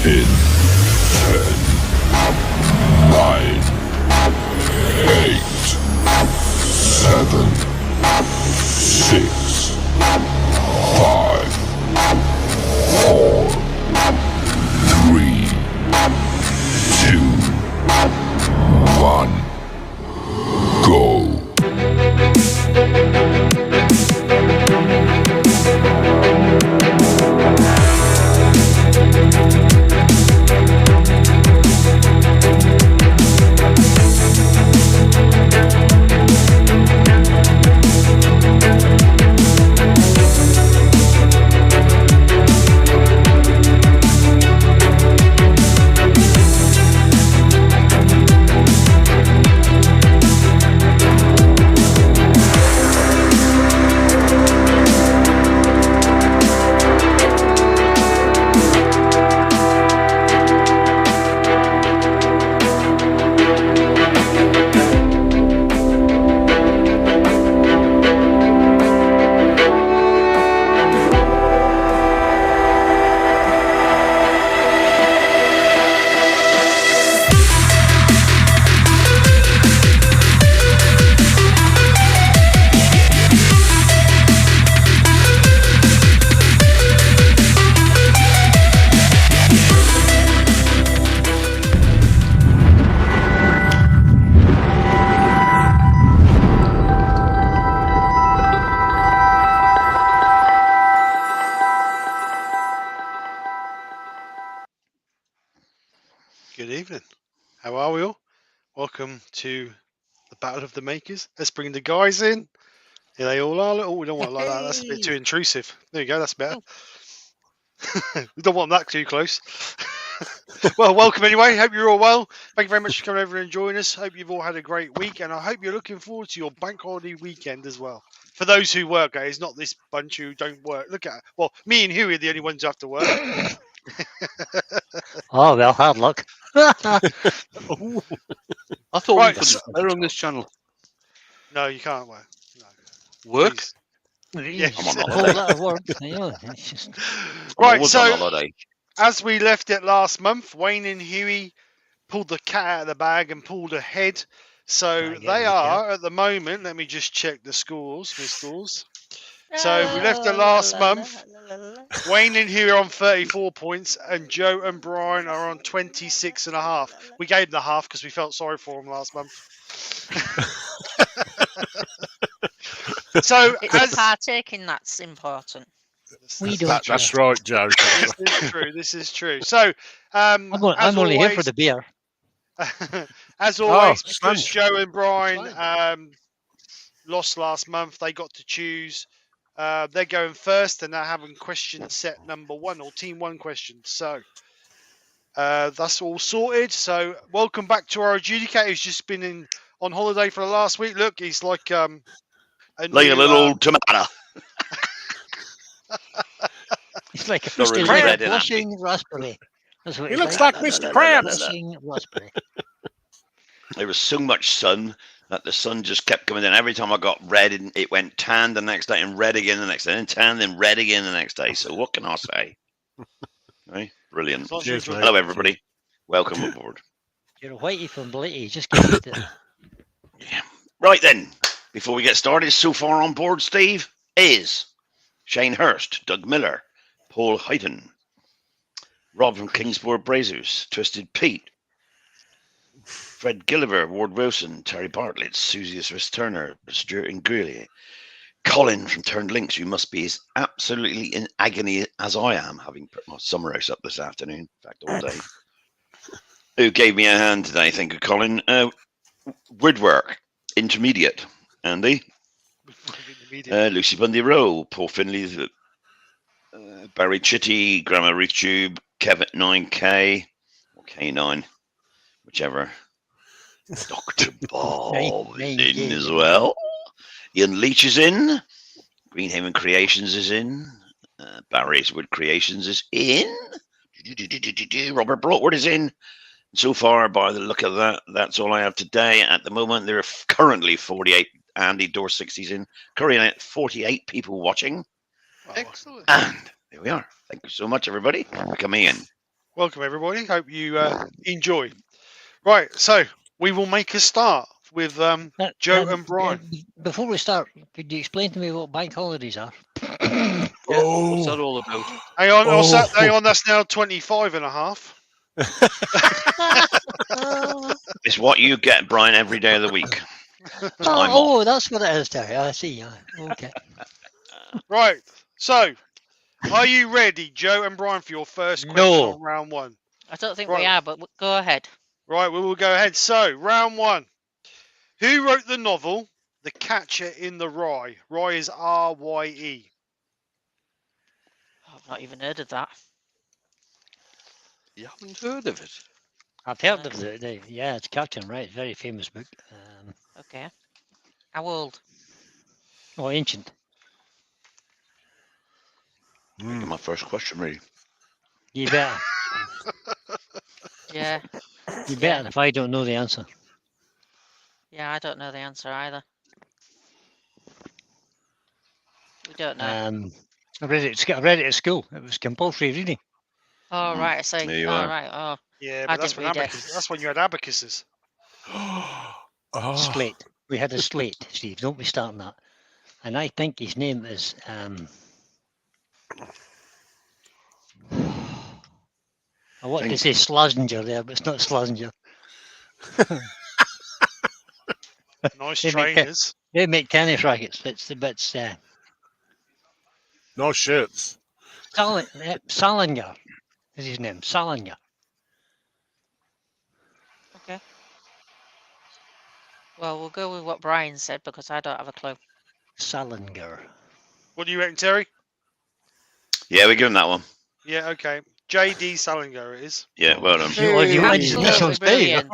In 10, 9, 8, 7, 6, 5, 4, 3, 2, 1, go. Good evening. How are we all? Welcome to the Battle of the Makers. Let's bring the guys in. Here they all are. Oh, we don't want it like that. That's a bit too intrusive. There you go. That's better. We don't want that too close. Well, welcome anyway. Hope you're all well. Thank you very much for coming over and joining us. Hope you've all had a great week, and I hope you're looking forward to your bank holiday weekend as well. For those who work, guys, not this bunch who don't work. Look at it. Well, me and Huey are the only ones who have to work. Oh, well, hard luck. I thought Right. we could swear on this channel. No, you can't work. No. Work? Please. Yes, I'm on the holiday. whole lot of work. Yeah, it's just... Right, always so on holiday. as we left it last month, Wayne and Huey pulled the cat out of the bag and pulled ahead. So they are at the moment. Let me just check the scores, Miss Stores. So we left it last month. Wayne and Huey are on 34 points, and Joe and Brian are on 26.5. We gave them the half because we felt sorry for them last month. So It's partaking that's important. We don't. That's right, Joe. This is true. So I'm only here for the beer. as always, because thanks. Joe and Brian lost last month, they got to choose. They're going first, and they're having question set number 1 or team 1 questions. So that's all sorted. So welcome back to our adjudicator who's just been on holiday for the last week. Look, he's like a little tomato. It's like Got Mr. really Crab red in it. washing raspberry. That's what He it's looks like Mr. Krafts. Washing raspberry. There was so much sun that the sun just kept coming in. Every time I got red, it went tan the next day and red again the next day, and tan, then red again the next day. So what can I say? Right? Brilliant. Cheers, mate. Hello, everybody. Welcome aboard. You're whitey from Blighty. Just get used to it. Yeah. Right then, before we get started, so far on board, Steve, is Shane Hurst, Doug Miller, Paul Huyton, Rob from Kingsport Brazos, Twisted Pete, Fred Gilliver, Ward Wilson, Terry Bartlett, Susie Swiss Turner, Stuart Ingrelia, Colin from Turned Links, who must be as absolutely in agony as I am, having put my summer house up this afternoon, in fact, all day. Who gave me a hand today? Thank you, Colin. Woodwork, Intermediate, Andy. Lucy Bundy Rowe, Paul Finley, Barry Chitty, Grammar Reef Tube, Kevin 9K, or K9, whichever. Dr. Bob is in as well. Ian Leach is in. Greenhaven Creations is in. Barry's Wood Creations is in. Robert Broadwood is in. So far, by the look of that, that's all I have today. At the moment, there are currently 48. Andy Door60's in. Currently at 48 people watching. Excellent. And there we are. Thank you so much, everybody, for coming in. Welcome, everybody. Hope you enjoy. Right, so we will make a start with Joe and Brian. Before we start, could you explain to me what bank holidays are? What's that all about? Hang on, Oh. hang on. That's now 25 and a half. It's what you get, Brian, every day of the week. Time Oh, that's what it is, Terry. I see. Yeah. Okay. Right. So, are you ready, Joe and Brian, for your first question No. on round one? I don't think Right. we are, but go ahead. Right, we will go ahead. So, round one. Who wrote the novel The Catcher in the Rye? Rye is R-Y-E. I've not even heard of that. You haven't heard of it? I've heard of yeah, it's Captain, right? Very famous book. Okay. How old? Oh, ancient. Making my first question ready. You better. Yeah. You better if I don't know the answer. Yeah, I don't know the answer either. We don't know. I read it at school. It was compulsory reading. Oh, right. I see. There you Oh, are. right. Oh, Yeah, I but that's didn't when read it. that's when you had abacuses. Oh. Slate. We had a slate, Steve. Don't be starting that. And I think his name is I wanted to say Slazenger there, but it's not Slazenger. Nice They make trainers. They make tennis rackets. It's the bits. No shits. Salinger is his name. Salinger. okay. Well, we'll go with what Brian said because I don't have a clue. Salinger. What do you reckon, Terry? Yeah, we're giving that one. Yeah, okay. J.D. Salinger it is. Yeah, well done. You had his Absolutely initials, Dave. brilliant.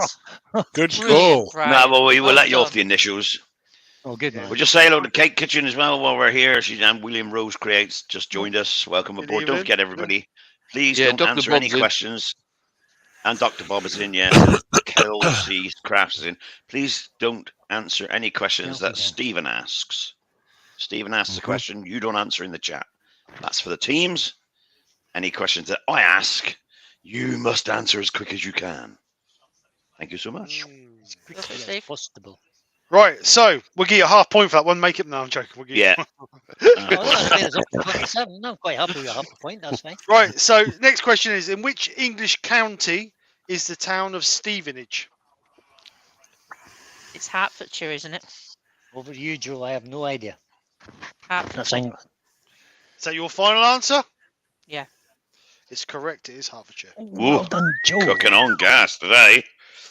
Good Brilliant, goal. Brian. Nah, well, we'll Well let you off done. the initials. Oh, good man. We'll just say hello to Kate Kitchen as well while we're here. She's William Rose Creates just joined us. Welcome Good aboard. Don't evening. forget, everybody, please Yeah, don't Dr. answer any Bob's in. questions. And Dr. Bob is in, yes. Kelsey Krafts is in. Please don't answer any questions that Kelsey's in. Stephen asks. Stephen asks a question, you don't answer in the chat. That's for the teams. Any questions that I ask, you must answer as quick as you can. Thank you so much. As quickly Go for it, as Steve. possible. Right, so we'll give you a half point for that one. Make it. No, I'm joking. We'll give you- Yeah. Oh, that's fair. It's up to 27. I'm quite happy with half a point. That's fine. Right, so next question is: in which English county is the town of Stevenage? It's Hertfordshire, isn't it? Over to you, Joe. I have no idea. That's Hertfordshire. England. Is that your final answer? Yeah. It's correct. It is Hertfordshire. Well done, Joe. Cooking on gas today.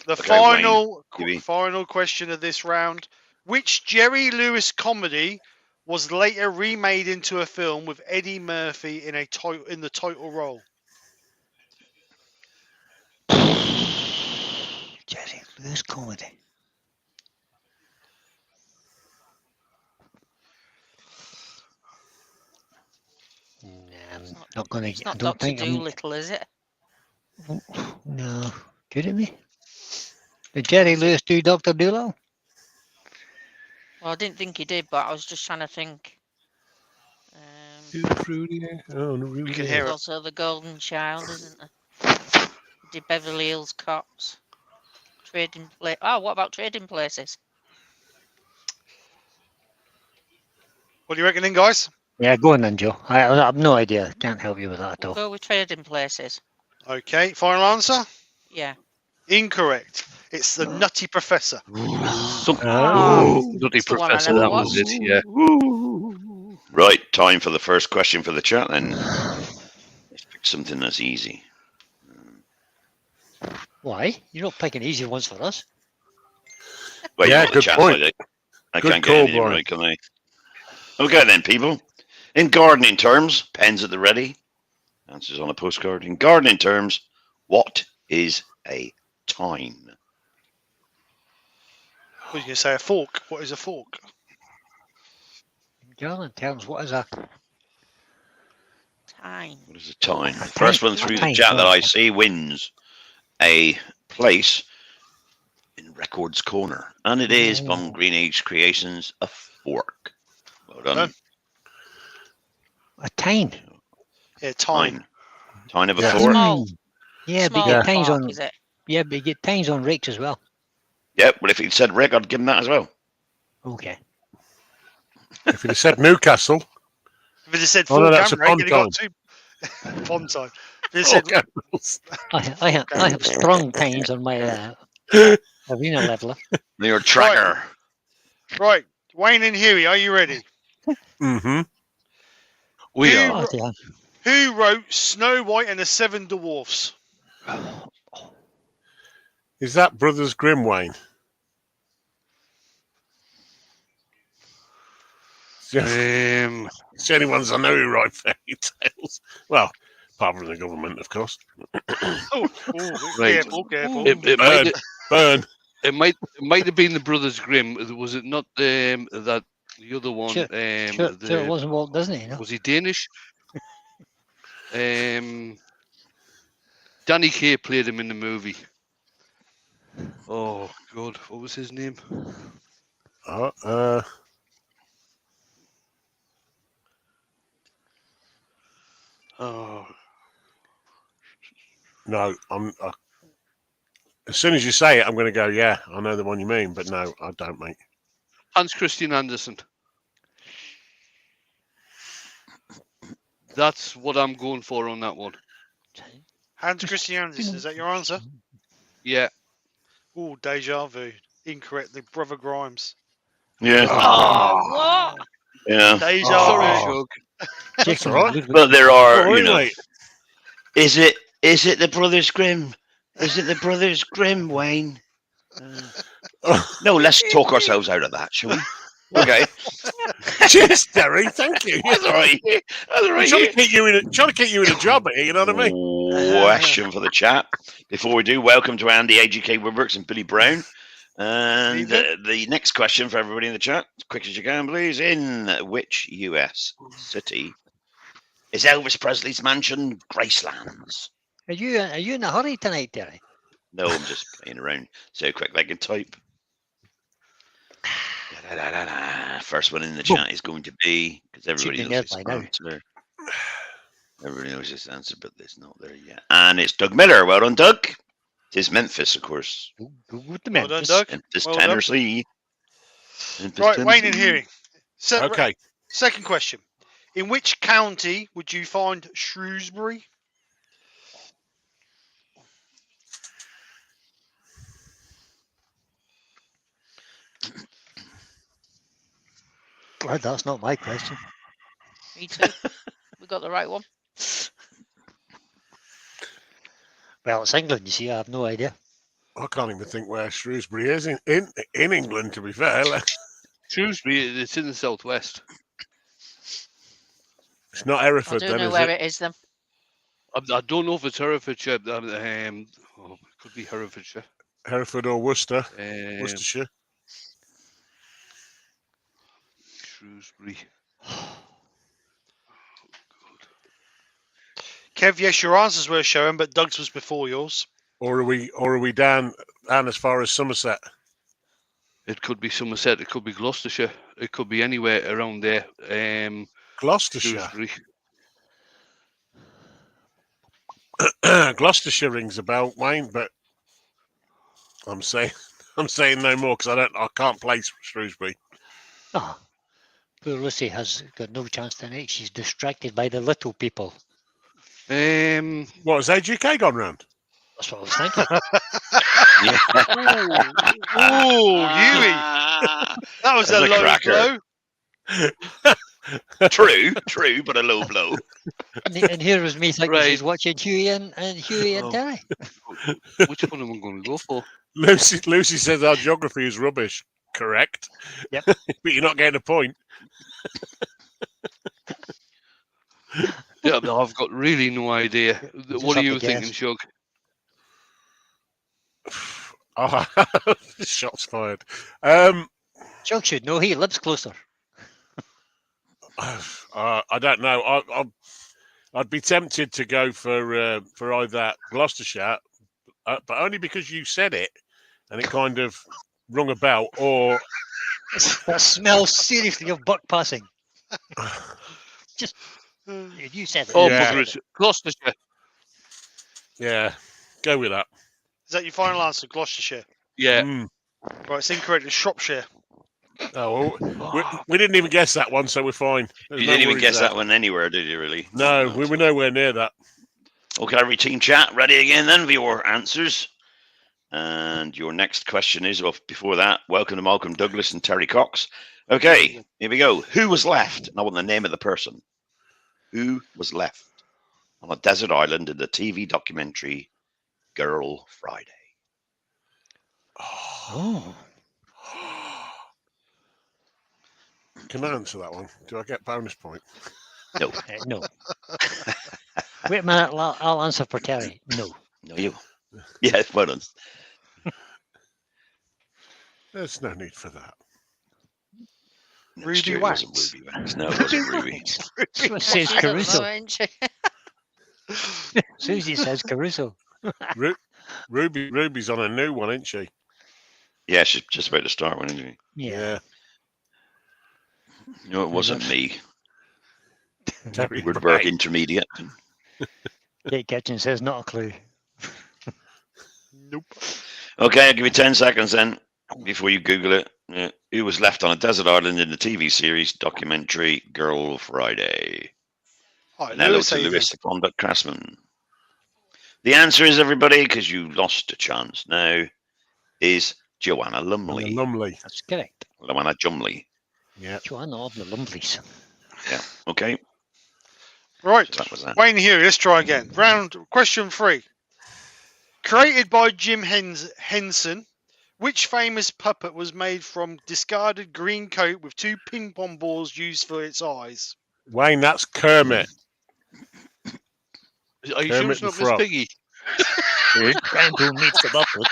The Okay, Wayne, final Gibby. question of this round: which Jerry Lewis comedy was later remade into a film with Eddie Murphy in the title role? Jerry Lewis comedy. It's not, Not gonna. it's I not don't Dr. think I'm. Doolittle, is it? No. Could it be? Did Jerry Lewis do Dr. Doolittle? Well, I didn't think he did, but I was just trying to think. Fruity. Oh, no, You can There's hear it. also the Golden Child, isn't there? Did Beverly Hills Cops? Trading place. Oh, what about Trading Places? What are you reckoning, guys? Yeah, go on then, Joe. I have no idea. Can't help you with that at We'll all. go with Trading Places. Okay, final answer? Yeah. Incorrect. It's the Nutty Professor. Some Oh. bloody It's the one I professor, never that was it, yeah. Right, time for the first question for the chat then. Let's pick something that's easy. Why? You're not picking easy ones for us. Well, Yeah, you got the good chat, point. like, I Good can't call, get anything Brian. right, can I? Okay then, people. In gardening terms, pens at the ready. Answers on a postcard. In gardening terms, what is a tine? What are you going to say? A fork? What is a fork? Garland terms, what is a Time. What is a tine? A The first tine, one a through the tine, chat that right. I see wins a place in Records Corner. And it is from Oh. Green Age Creations, a fork. Well done. Done. A tine. Yeah, time. Tine. Tine of a Yeah. fork. Small. Yeah, but you Smaller get times park, on. is it? Yeah, but you get times on Ricks as well. Yep. Well, if he'd said Rick, I'd give him that as well. Okay. If he'd have said Newcastle, If it had said Oh, no, full that's a camera, you'd have got Pontine. two pond time. If it oh, said Candles. I have strong times on my arena leveler. Your tracker. right, Wayne and Huey, are you ready? Mm-hmm. We Who- are. Oh, dear. Who wrote Snow White and the Seven Dwarfs? Is that Brothers Grimm, Wayne? It's the only ones I know who write fairy tales. Well, apart from the government, of course. Oh, Right. careful. Burn. It might have been the Brothers Grimm. Was it not that the other one? Sure, Sure, it wasn't Walt Disney, you know. Was he Danish? Danny Kaye played him in the movie. Oh God, what was his name? Oh, No, as soon as you say it, I'm going to go, yeah, I know the one you mean, but no, I don't, mate. Hans Christian Andersen. That's what I'm going for on that one. Hans Christian Andersen, is that your answer? Yeah. Oh, deja vu. Incorrectly, Brother Grimes. Yeah. Oh, what? Yeah. Deja Sorry, vu. Shug. Jason all right. Ludwig. But there are, Sorry, you know. mate. Is it the Brothers Grimm? Is it the Brothers Grimm, Wayne? No, let's talk ourselves out of that, shall we? Okay. Cheers, Derry. Thank you. That's all right. That's all I'm right. trying to keep you in a job here, you know what I mean? Question for the chat. Before we do, welcome to Andy, AGK Woodworks, and Billy Brown. And the next question for everybody in the chat, as quick as you can, please. In which US city is Elvis Presley's mansion, Gracelands? Are you in a hurry tonight, Terry? No, I'm just playing around. So quick, I can type. First one in the chat is going to be, because everybody Should be knows this there by now. answer. Everybody knows this answer, but it's not there yet. And it's Doug Miller. Well done, Doug. It is Memphis, of course. Go with the Well done, Memphis. Doug. Memphis, Well done. Tennessee. Memphis, Right, Wayne and Tennessee. Huey. Okay. Second question. In which county would you find Shrewsbury? Well, that's not my question. Me too. We got the right one. Well, it's England, you see. I have no idea. I can't even think where Shrewsbury is in England, to be fair. Shrewsbury, it's in the southwest. It's not I Hereford, do then, know is where it? it is then. I don't know if it's Herefordshire. It could be Herefordshire. Hereford or Worcester? Um, Worcestershire. Shrewsbury. Kev, yes, your answers were showing, but Doug's was before yours. Or are we down as far as Somerset? It could be Somerset. It could be Gloucestershire. It could be anywhere around there. Gloucestershire. Shrewsbury. Gloucestershire rings a bell, Wayne, but I'm saying no more because I can't place Shrewsbury. Oh, poor Lucy has got no chance tonight. She's distracted by the little people. What, has AGK gone round? That's what I was thinking. Ooh, Huey. That was That's a a low cracker. blow. True, but a low blow. And here was me thinking Right. she's watching Huey and Oh. Terry. Which one am I going to go for? Lucy says our geography is rubbish. Correct. Yep. But you're not getting a point. Yeah, I've got really no idea. Just What are have you to thinking, guess. Shug? Oh, shots fired. Chuck should know. He lives closer. I don't know. I'd be tempted to go for either Gloucestershire, but only because you said it, and it kind of rung a bell, or That smells seriously of buck passing. You said it. Oh, Yeah. bugger it. Gloucestershire. yeah. go with that. Is that your final answer, Gloucestershire? Yeah. Mm. Right, it's incorrect. It's Shropshire. Oh, we didn't even guess that one, so we're fine. There's You no didn't even worries guess there. that one anywhere, did you? Really? No, we were nowhere near that. Okay, every team chat ready again then for your answers. And your next question is, well, before that, welcome to Malcolm Douglas and Terry Cox. Okay, here we go. Who was left? And I want the name of the person. Who was left on a desert island in the TV documentary Girl Friday? Oh. Can I answer that one? Do I get bonus point? No, No. Wait a minute. I'll answer for Terry. No. no, you. Yeah, well done. There's no need for that. No, Ruby Stuart, it Wax. wasn't Ruby Wax. No, it wasn't Ruby. It says She doesn't Caruso. know, ain't she? Susie says Caruso. Ruby's on a new one, isn't she? Yeah, she's just about to start one, isn't she? Yeah. No, it wasn't me. Terry Woodwork Bray. Intermediate. Kate Kitchen says not a clue. Nope. Okay, I'll give you 10 seconds then before you Google it. Who was left on a desert island in the TV series documentary Girl Friday? All right, And hello Lewis, to how you Lewis, the conduct craftsman. The answer is, everybody, because you lost a chance now, is Joanna Lumley. Lumley. That's correct. Joanna Jumley. Yeah. Joanna of the Lumleys. Okay, doing? Right, so that was that. Wayne here. Let's try again. Question 3. Created by Jim Henson, which famous puppet was made from discarded green coat with 2 ping pong balls used for its eyes? Wayne, that's Kermit. Are you Kermit sure it's the not Miss Frog. Piggy? And who meets the puppet?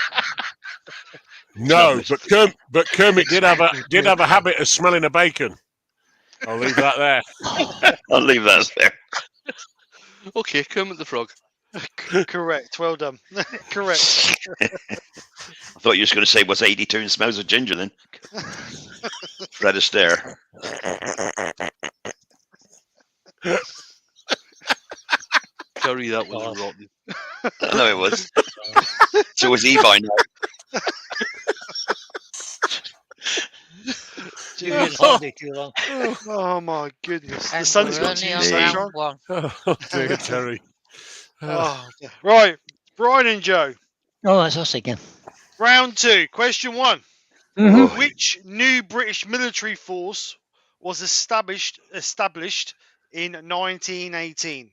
No, but Kermit did have a habit of smelling a bacon. I'll leave that there. I'll leave that there. Okay, Kermit the Frog. Correct. Well done. Correct. I thought you were just going to say, what's 82 and smells of ginger then? Fred Astaire. Curry, that was rotten. I know it was. So was Evi now. Too good holiday too long. Oh my goodness. The And sun's we're got to only you, on Hey. round sunshine. one. Oh dear, Terry. Oh, dear. Right, Brian and Joe. Oh, that's us again. Round 2. Question 1. Mhm. Which new British military force was established in 1918?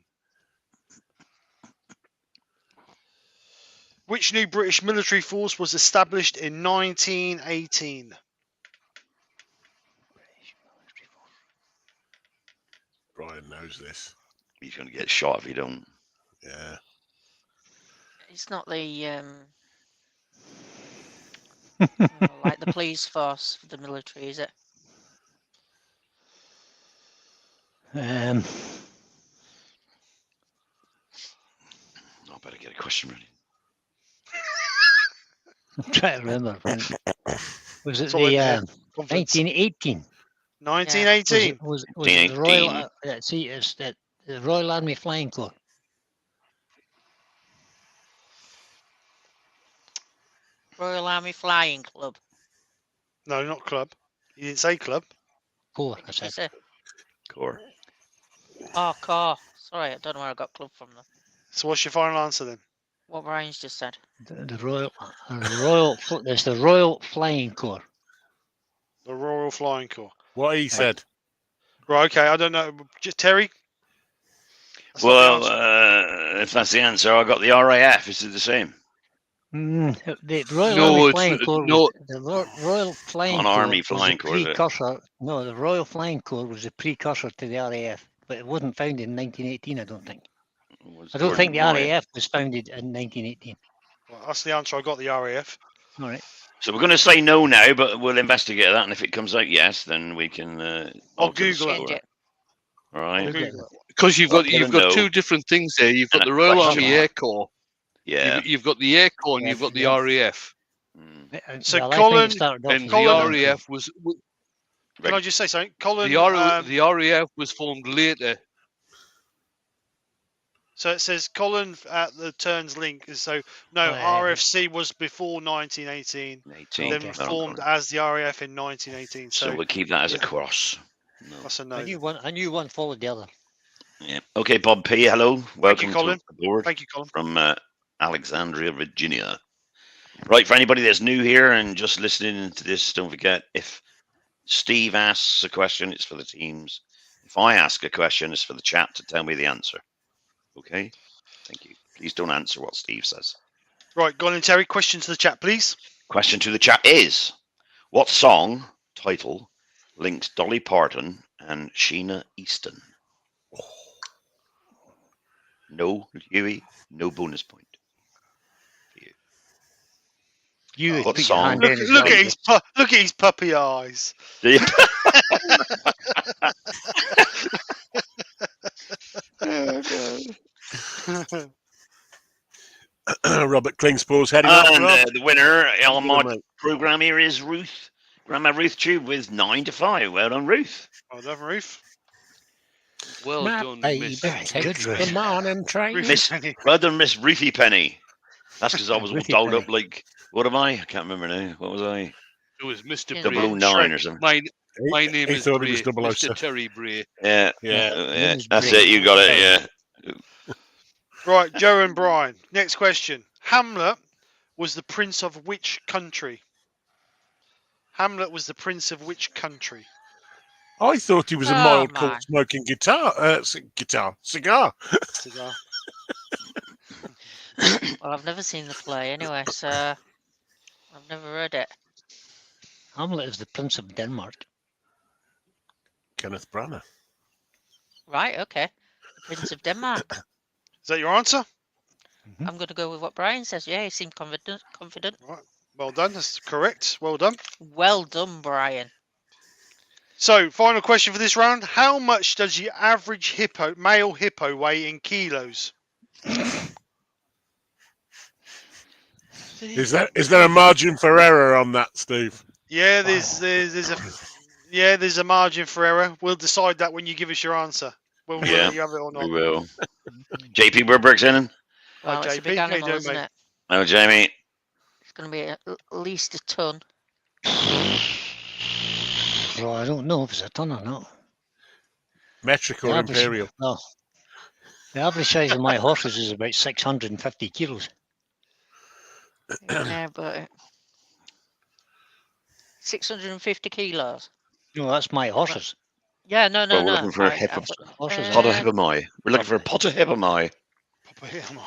Which new British military force was established in 1918? Brian knows this. He's going to get shot if he don't. Yeah. It's not the like the police force for the military, is it? Um, I better get a question ready. I'm trying to remember. Was it It's all in the there. Conference. 1918? 1918. Was it the Royal? 1918. See, it's the Royal Army Flying Corps. Royal Army Flying Club. No, not club. You didn't say club. Corps, I Did you said. say? Core. Oh, car. Sorry, I don't know where I got club from though. So what's your final answer then? What Brian's just said. The Royal. There's the Royal Flying Corps. The Royal Flying Corps. What he said. Right, okay, I don't know. Just Terry? That's not the Well, answer. if that's the answer, I got the RAF. Is it the same? The Royal No, Army it's Flying Corps. no. The Royal Flying An Corps Army was Flying the Corps, is it? precursor. No, the Royal Flying Corps was the precursor to the RAF, but it wasn't founded in 1918. I don't think. Was I don't think the Gordon Ryan. RAF was founded in 1918. Well, that's the answer. I got the RAF. All right. So we're going to say no now, but we'll investigate that. And if it comes out yes, then we can. I'll alter the Google it. Change score. it. All right. We'll get Google it. Because you've Well, got I don't know. two different things there. You've got And the a Royal question Army mark. Air Corps. Yeah. You've got the Air Corps and Yeah, you've got the yeah. RAF. Mm. So Well, I think Colin- it started off And as the Colin- Flying Corps. RAF was Can I just say something? Colin. the RAF was formed later. So it says Colin at the turns link. So no, Oh, yeah. RFC was before 1918, 18. then Okay. formed as the RAF in 1918. So So we'll keep that as a yeah. cross. No. that's a no. I knew one followed the other. Yeah. Okay, Bob P. Hello. Welcome Colin. to the board Thank you, Colin. from Alexandria, Virginia. Right, for anybody that's new here and just listening to this, don't forget, if Steve asks a question, it's for the teams. If I ask a question, it's for the chat to tell me the answer. Okay? Thank you. Please don't answer what Steve says. Right, go on and Terry. Question to the chat, please. Question to the chat is, what song title links Dolly Parton and Sheena Easton? No, Huey, no bonus point. You would What put your song? hand in as Look well. at his puppy eyes. Do you- Robert Klingspall's heading off. And Rob. the winner on my mate. programme here is Ruth, Grandma Ruth Tube with 9-5. Well done, Ruth. Well done, Ruth. Well My done, baby Miss. Very good, takes Ruth. the morning train. Ruth Miss, Penny. well done, Miss Ruthie Penny. That's because I was all Ruthie dolled Penny. up like, what am I? I can't remember now. What was I? It was Mr. Yeah. Bray. 009 or something. My name He is thought Bray, it was Mr. 007. Terry Bray. Yeah, Yeah. yeah, is that's Bray. it. You got it. Yeah. Right, Joe and Brian. Next question. Hamlet was the prince of which country? Hamlet was the prince of which country? I thought he was a Oh, mild, man. cold smoking cigar. Cigar. Well, I've never seen the play anyway, so I've never read it. Hamlet is the Prince of Denmark. Kenneth Branagh. Right, okay. The Prince of Denmark. Is that your answer? I'm going to go with what Brian says. Yeah, he seemed confident. Right. Well done. That's correct. Well done. Well done, Brian. So, final question for this round. How much does your average male hippo weigh in kilos? Is there a margin for error on that, Steve? Yeah, there's a margin for error. We'll decide that when you give us your answer. Whether Yeah, you have it or We not. will. JP Burberg's in. Well, it's a JP, big how you animal, doing, isn't mate? it? Oh, Jamie. It's going to be at least a ton. Well, I don't know if it's a ton or not. Metric or The average- imperial? No. The average size of my horses is about 650 kilos. Yeah, but 650 kilos. No, that's my horses. Yeah, no. Well, we're looking for a I- hippo. Horses Uh, are. Pot of hippomai. We're looking for a pot of hippomai. Papa, yeah, come on.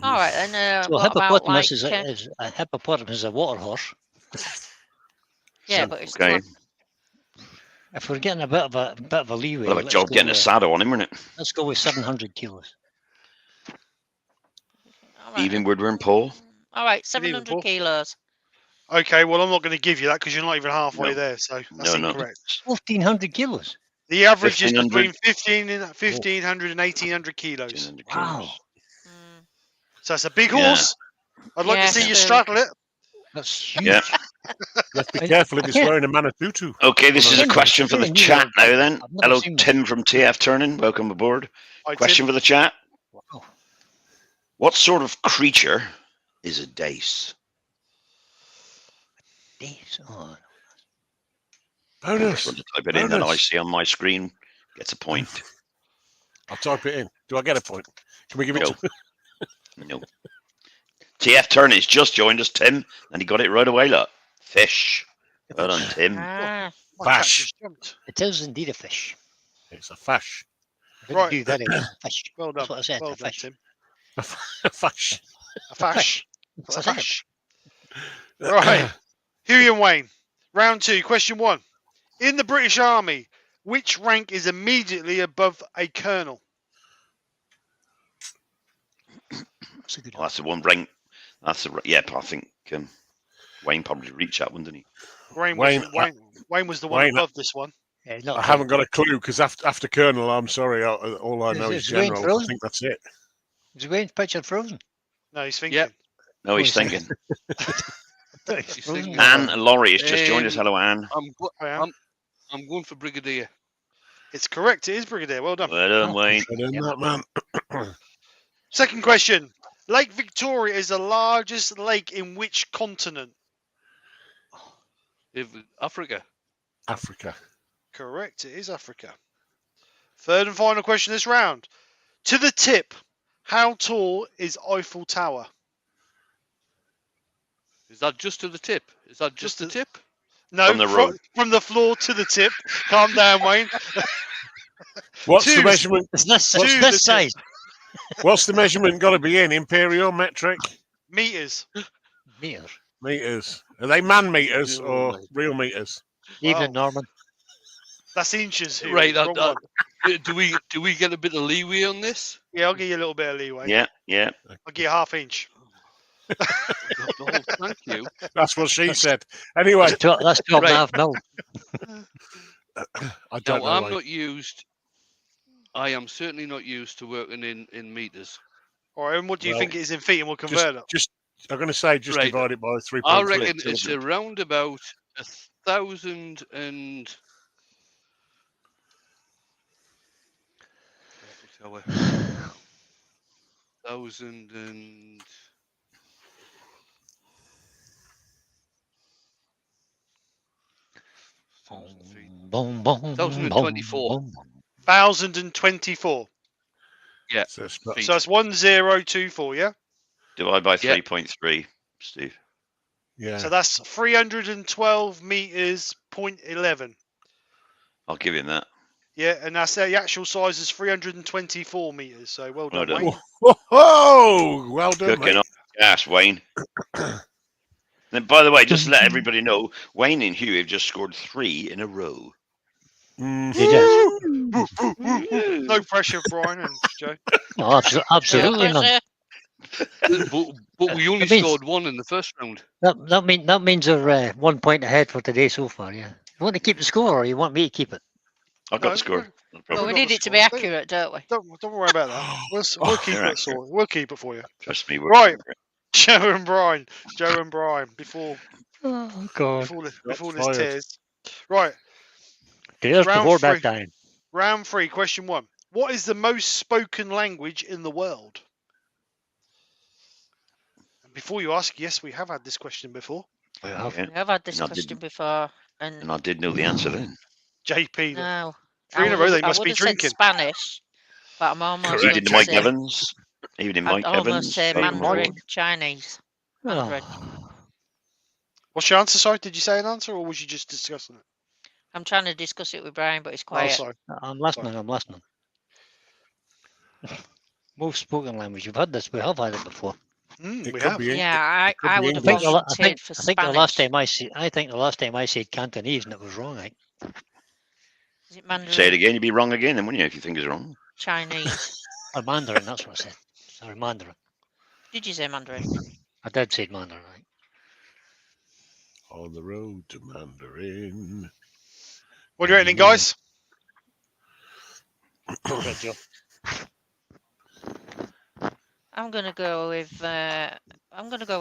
all right, then. So a What about like? hippopotamus is a hippopotamus is a water horse. Yeah, but it's Okay. If we're getting a bit of a leeway, Well, a let's job go getting a with- saddle on him, isn't it? Let's go with 700 kilos. all right, Even Woodward and Paul. all right, Even 700 Paul? kilos. Okay, well, I'm not going to give you that because you're not even halfway No. there, so that's No, no. incorrect. 1,400 kilos. The average is 1,500. between 1,500 and 1,800 kilos. 1,500 Wow. kilos. Mm, So that's a big Yeah. horse. I'd like Yeah, to see you so- straddle it. That's huge. Yeah. Let's be I- careful if I he's can't- wearing a Manitutu. Okay, this is a Tim, question for the Tim, you chat know, now then. I've never Hello, seen Tim from TF Turning. Welcome aboard. Hi, Question Tim. for the chat. Wow. What sort of creature is a dace? Days. Oh, Bonus. Just want to type it in and I Bonus. see on my screen gets a point. I'll type it in. Do I get a point? Can we give it No. to No. TF Turning's just joined us, Tim, and he got it right away, look. Fish. Well done, Tim. ah, My cat Bash. just jumped. it is indeed a fish. It's a fash. I didn't Right. do very well. Fish. Well done. That's what I said. Well a done, fish. Tim. A fash. A fash. That's A what I said. fash. Right. Huey and Wayne. Round 2, question 1. In the British Army, which rank is immediately above a colonel? That's a good Well, one. that's the one rank. That's the yeah. I think Wayne probably reached that one, didn't he? Wayne Wayne, was the one Wayne, above this one. Yeah, not I a haven't got a clue because after Colonel, I'm sorry. All I know is Is Wayne General. I frozen? think that's it. Is Wayne's picture frozen? No, he's thinking. Yep. No, he's Oh, he's thinking. He's thinking. Anne Laurie has just joined us. Um, Hello, Anne. I am. I'm going for Brigadier. It's correct. It is Brigadier. Well done. Well done, Oh, Wayne. Good in that, man. Second question. Lake Victoria is the largest lake in which continent? Africa. Africa. Correct, it is Africa. Third and final question this round. To the tip, how tall is Eiffel Tower? Is that just to the tip? Is that just the tip? No, From the road. from the floor to the tip. Calm down, Wayne. What's Two. the measurement? It's this, To it's the this tip. size. What's the measurement got to be in? Imperial, metric, Meters. Meters. meters? Are they man meters Oh, or my real meters? Evening, Wow. Norman. That's inches here. Right. Wrong one. Do we get a bit of leeway on this? Yeah, I'll give you a little bit of leeway. Yeah, yeah. I'll give you half inch. Oh, thank you. That's what she said. Anyway, That's 12 and a half mil. I don't Now, know. I'm Wayne. not used. I am certainly not used to working in meters. All right, and what do you Well, think it is in feet? And we'll convert it. Just, I'm going to say, just Right. divide it by 3.3. I reckon it's around about 1,000 and. Eiffel Tower. 1,000 and. Boom, boom, 1,024. boom, boom. 1,024. Yeah. So it's about- Feet. So that's 1024, yeah? Divide by Yeah. 3.3, Steve. yeah. So that's 312 meters, 0.11. I'll give him that. Yeah, and that's the actual size is 324 meters. So well done, Well done. Wayne. Whoa! Well done, Cooking mate. up gas, Wayne. Then, by the way, just to let everybody know, Wayne and Hugh have just scored 3 in a row. Mhm. He did. No pressure, Brian and Joe. Oh, absolutely No none. pressure. but we only It means- scored 1 in the first round. That means they're 1 point ahead for today so far. Yeah. You want to keep the score, or you want me to keep it? I've got No, the score. No Well, problem. we got need the it to be score. accurate, don't we? Don't worry about that. We'll keep they're it. accurate. We'll keep it for you. Trust me. Right. Joe and Brian. Before Oh God. before this fired. tears. Right. There's Round before three. bedtime. Round 3, question 1. What is the most spoken language in the world? And before you ask, yes, we have had this question before. We have. Yeah. We have had this And I question didn't- before, And and I did know the answer then. JP. look. no. 3 in a row, they must I be would have said drinking. Spanish, but I'm almost Correct. going Even to Mike say, Evans. Even Mike I'd Evans. almost say spoken Mandarin word. Chinese. Mandarin. Oh, What's your answer, sorry? Did you say an answer or was you just discussing it? I'm trying to discuss it with Brian, but he's Oh, quiet. sorry. I'm listening. I'm listening. Most spoken language. We've had this. We have had it before. It We could have. be in- Yeah, could I be would have English. volunteered for I think the last Spanish. time I think the last time I said Cantonese and it was wrong. Is it Mandarin Say it again, you'd be wrong again, then wouldn't you, if you think it's wrong? Chinese? Or Mandarin. That's what I said. Sorry, Mandarin. Did you say Mandarin? I did say Mandarin. Right? On the road to Mandarin. What are you rating, guys? Go ahead, Joe. I'm gonna go with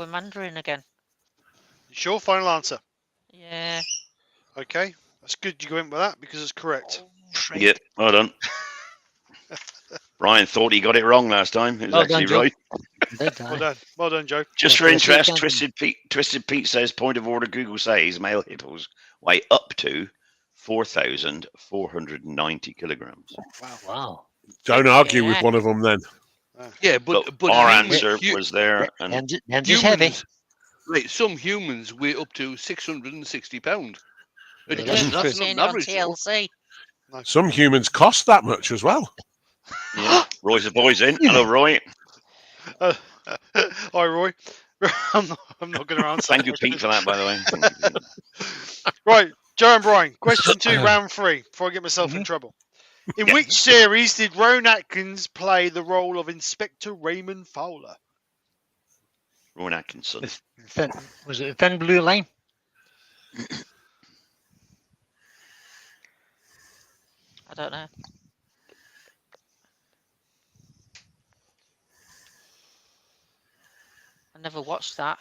Mandarin again. Sure, final answer. Yeah. Okay. That's good you went with that because it's correct. Right. Yep, well done. Brian thought he got it wrong last time. It was Well done, actually Joe. right. Did Well I? done. Well done, Joe. Just for Well, let's see interest, Canton. Twisted Pete says, point of order, Google says male hippos weigh up to 4,490 kilograms. Wow. Wow. Don't argue with Yeah. one of them then. Yeah, But, but our humans- answer hu- was there, and Them's is heavy. humans, right? Some humans weigh up to 660 pounds. Yeah, Yeah, that's I've true. seen it not on average. though. TLC. Some humans cost that much as well. yeah, Roy's the boys in. Hello, Roy. Hi, Roy. I'm not going to answer. Thank that you, question. Pete, for that, by the way. Thank you, Pete. Right, Joe and Brian. Question 2, round 3. Before I get myself in trouble. In which series did Rowan Atkins play the role of Inspector Raymond Fowler? Rowan Atkinson. Was it a thin blue line? I don't know. I never watched that.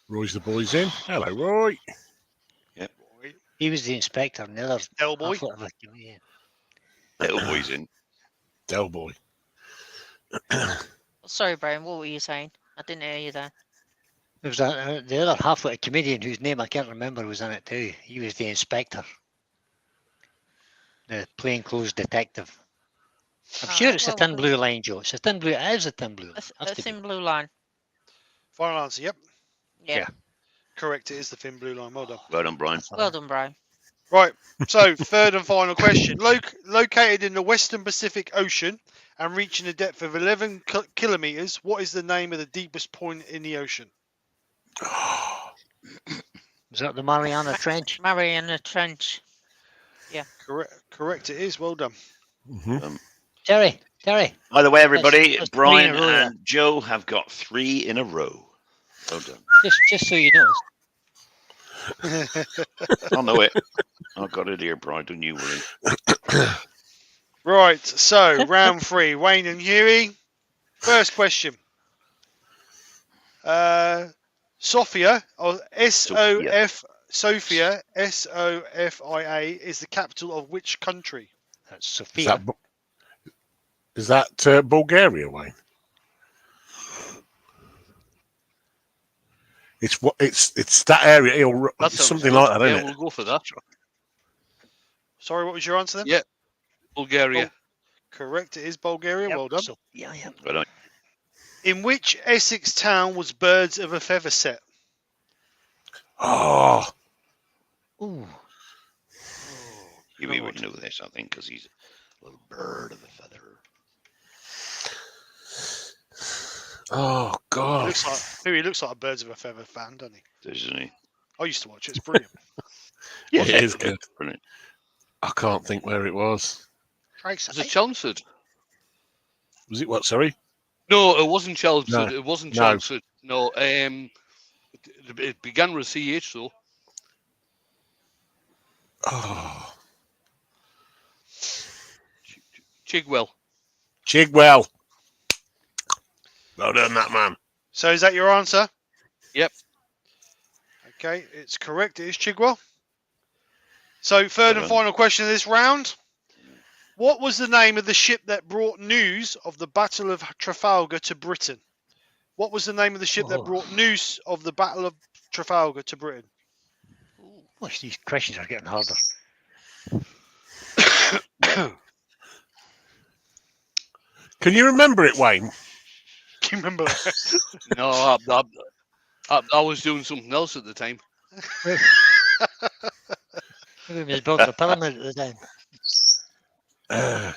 Roy's the boys in. Hello, Roy. He was the inspector, and the other Del Boy. half of it, yeah. Little boys in. Del boy. Sorry, Brian. What were you saying? I didn't hear you there. There was the other half-witted comedian whose name I can't remember was in it too. He was the inspector, the plainclothes detective. I'm sure Alright, it's a well, thin blue line, Joe. It's a thin blue. It is a thin blue line. A Has to be. thin blue line. Final answer. Yep. Yeah. Yeah. Correct. It is the thin blue line. Well done. Well done, Brian. Well done, Brian. Right. So, third and final question. Located in the Western Pacific Ocean and reaching a depth of 11 kilometers, what is the name of the deepest point in the ocean? Is that the Mariana Trench? Mariana Trench. Correct. It is. Well done. Mhm. Terry. By the way, everybody, That's Brian 3 in a row there. and Joe have got 3 in a row. Well done. Just so you know. I'll know it. I've got it here, Brian. Don't you worry. Right. So, round 3. Wayne and Huey. First question. Sophia, or Sofia, Sofia, is the capital of which country? That's Is Sophia. that Bulgaria, Wayne? It's that area. That sounds Something good. like that, Yeah, isn't we'll it? go for that. Sorry, what was your answer then? Yeah. Bulgaria. Correct. It is Bulgaria. Yep, Well done. Yeah. Well done. In which Essex town was Birds of a Feather set? Oh, Ooh. Huey would know this, I think, because he's a little bird of a feather. oh God! He looks like a Birds of a Feather fan, doesn't he? Doesn't he? I used to watch it. It's brilliant. Yeah, it is good. Brilliant. I can't think where it was. Was it Chelmsford? Was it what? Sorry. No, it wasn't Chelmsford. No. It wasn't No. Chelmsford. No. It began with CH though. Oh, Chigwell. Chigwell. Well done, that man. So is that your answer? Yep. Okay, it's correct. It is Chigwell. So third and final question of this round. What was the name of the ship that brought news of the Battle of Trafalgar to Britain? What was the name of the ship that brought news of the Battle of Trafalgar to Britain? Gosh, these questions are getting harder. Can you remember it, Wayne? Can you remember that? No, I was doing something else at the time. Maybe we was building a pyramid at the time.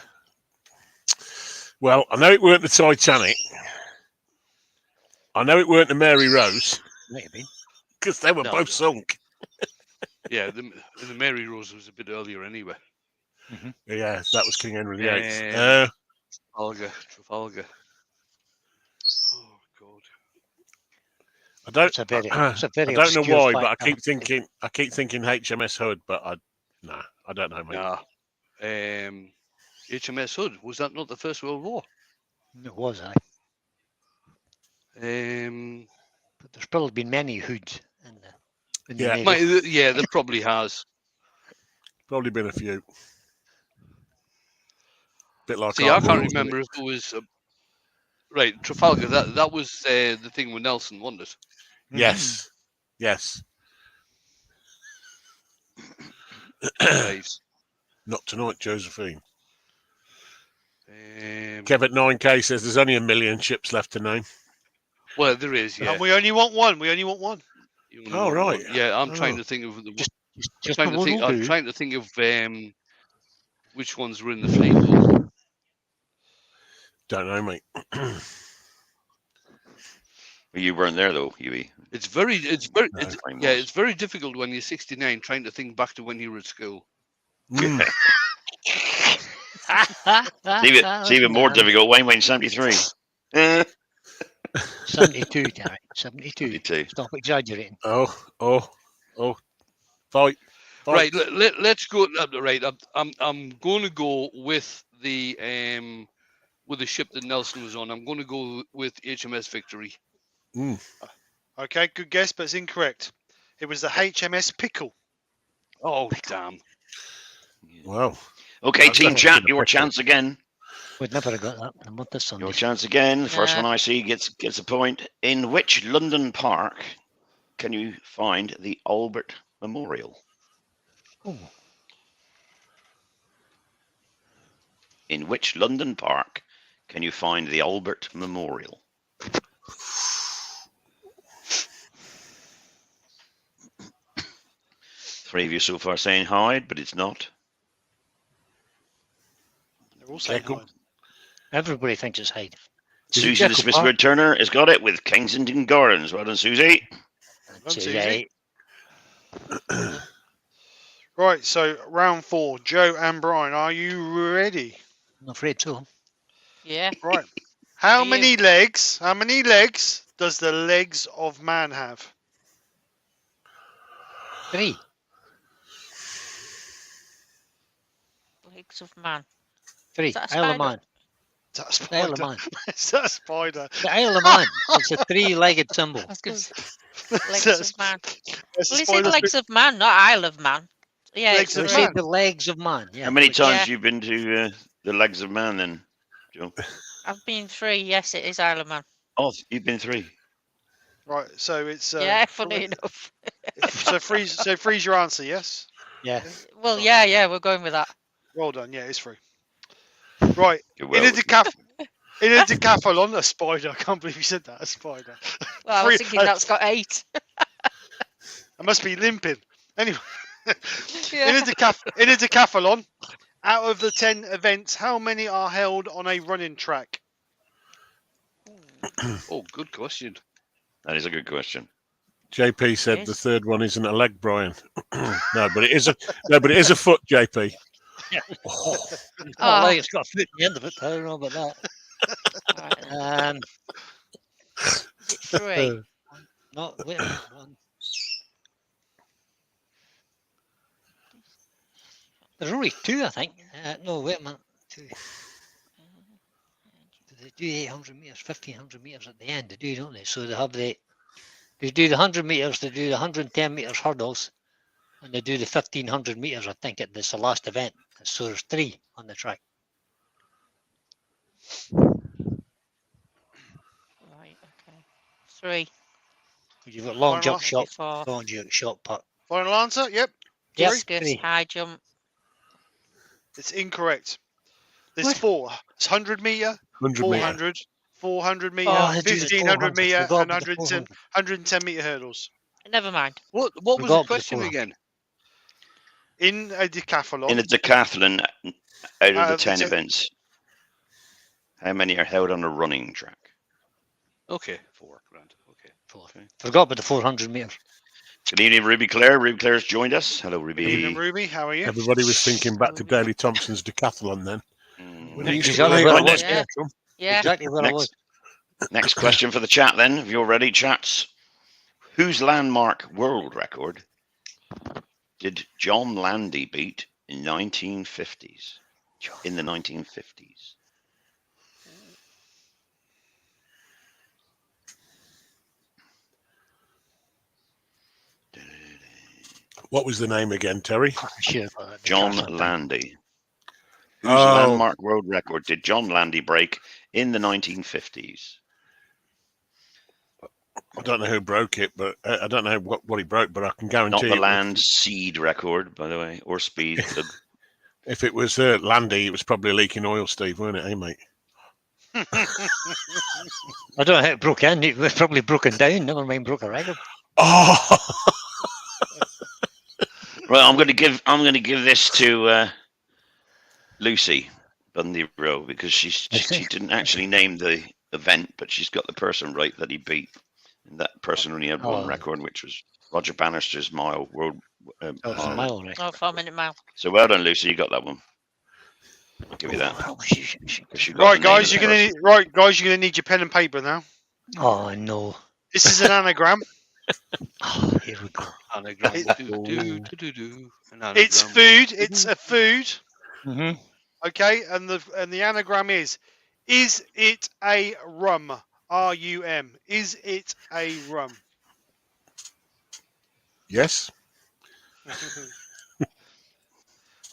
Well, I know it weren't the Titanic. I know it weren't the Mary Rose Might have been. because they were No, both sunk. Yeah, the Mary Rose was a bit earlier anyway. Yeah, that was King Henry VIII. Yeah. Trafalgar. Oh God. I don't. It's a very I very don't know obscure why, fact, but I keep that. thinking. I keep thinking HMS Hood, but I don't know, mate. Nah. HMS Hood, was that not the First World War? It was, aye. But there's probably been many hoods in the Yeah. Navy. Yeah, there probably has. Probably been a few. Bit like. See, I Army can't Rules, remember if it was right Trafalgar. That was the thing with Nelson, wasn't it? Yes. Yes. Right. Not tonight, Josephine. Um, Kev at 9K says there's only 1 million ships left to name. well, there is. Yeah. And we only want one. We only want one. You only Oh, want right. one. Yeah, I'm trying Oh. to think of the. Just I'm the one will do. trying to think of which ones were in the fleet. Though. Don't know, mate. You weren't there though, Huey. It's very Time it's very difficult when you're 69 trying to think back to when you were at school. Mm. It's even more difficult. Wayne 73. 72, Terry. 72. 72. Stop exaggerating. Oh. Fight. Right, let's go. Right, I'm going to go with the ship that Nelson was on. I'm going to go with HMS Victory. Mm. Okay, good guess, but it's incorrect. It was the HMS Pickle. Oh damn! Wow. Okay, That's Team definitely Chat, been a your picture. chance again. We'd never have got that. I'm not this Your Sunday. chance again. The first Yeah. one I see gets a point. In which London park can you find the Albert Memorial? Oh, In which London park can you find the Albert Memorial? Three of you so far saying Hyde, but it's not. They're all saying Jekyll. Hyde. everybody thinks it's Hyde. Is it Susie the Jekyll Smith Park? Bird Turner has got it with Kensington Gardens. Well done, Susie. That's Susie. right. Right, so round 4. Joe and Brian, are you ready? I'm afraid so. Yeah. Right. How You. many legs? How many legs does the legs of man have? 3. Legs of man. 3. Is that a Isle of spider? Man. Is that a The Isle of spider? Man. Is that a spider? The Isle of Man. It's a 3-legged symbol. I was going to say Is legs that of man. That's Well, a he said spider. legs of man, not Isle of Man. Yeah, Legs it's So of we three. man. said the legs of man. Yeah. How many which- times Yeah. have you been to the Legs of Man then, Joe? I've been 3. Yes, it is Isle of Man. Oh, you've been 3. Right, so it's Yeah, funny enough. so freeze your answer, yes? Yeah. Well, yeah, we're going with that. Well done, yeah, it's free. Right. You're In a well. in a decathlon, a spider. I can't believe you said that, a spider. Well, I was Three- thinking that's got 8. I must be limping. Anyway. Yeah. In a decathlon, out of the 10 events, how many are held on a running track? Oh, good question. That is a good question. JP said the Yes. third one isn't a leg, Brian. No, but it is a foot, JP. Oh, Oh. like it's got a foot at the end of it. I don't know about that. Right, then. Is it 3? No, wait a minute. There's only 2, I think. No, wait a minute. 2. They do 800 metres, 1500 metres at the end. They do, don't they? So they do the 100 metres, they do the 110 metres hurdles, and they do the 1500 metres, I think, it's the last event. So there's 3 on the track. Right, okay. 3. You've got long Final jump answer. shot, 4. long jump shot put. Final answer? Yep. Yep, Discus, 3. high jump. It's incorrect. There's What? 4. It's 100 metre, 100 metre. 400, 400 metre, Oh, they do the 1500 400. metre, Forgot and about the 110 metre hurdles. Never mind. What was Forgot the about the question 400. again? In a decathlon, In a decathlon, out of Out the of the 10 10 events, how many are held on a running track? Okay, 4 grand. Okay. 4. Forgot about the 400 metres. Good evening, Ruby Claire. Ruby Claire's joined us. Hello, Good evening, Ruby. Ruby. How are you? Everybody was thinking back to Daley Thompson's decathlon then. When he used to Exactly play what on it was. Yeah. Spectrum. Yeah. Exactly what it was. Next question for the chat then, if you're ready, chats. Whose landmark world record did John Landy beat in 1950s? In the 1950s. What was the name again, Terry? Sure, John Landy. Whose Oh. landmark world record did John Landy break in the 1950s? I don't know who broke it, but I don't know what he broke, but I can Not guarantee the it land seed record, by the way, or speed. if it was Landy, it was probably leaking oil, Steve, weren't it, eh, mate? I don't know how it broke in. It was probably broken down. Never mind broke a record. Oh, Well, I'm going to give this to Lucy Bundy Rowe because she didn't actually name the event, but she's got the person right that he beat, and that person only had one Oh. record, which was Roger Bannister's mile world. Oh, it's a mile. mile record. Oh, 4-minute mile. So well done, Lucy. You got that one. I'll give you that. Oh, 'Cause you got Right, the name guys, of you're the gonna need your pen and paper now. Oh, no. This is an anagram. Oh, here we go. Anagram. It- An anagram. It's food. It's a food. Mm-hmm. Okay, and the anagram is it a rum? R-U-M. Is it a rum? yes.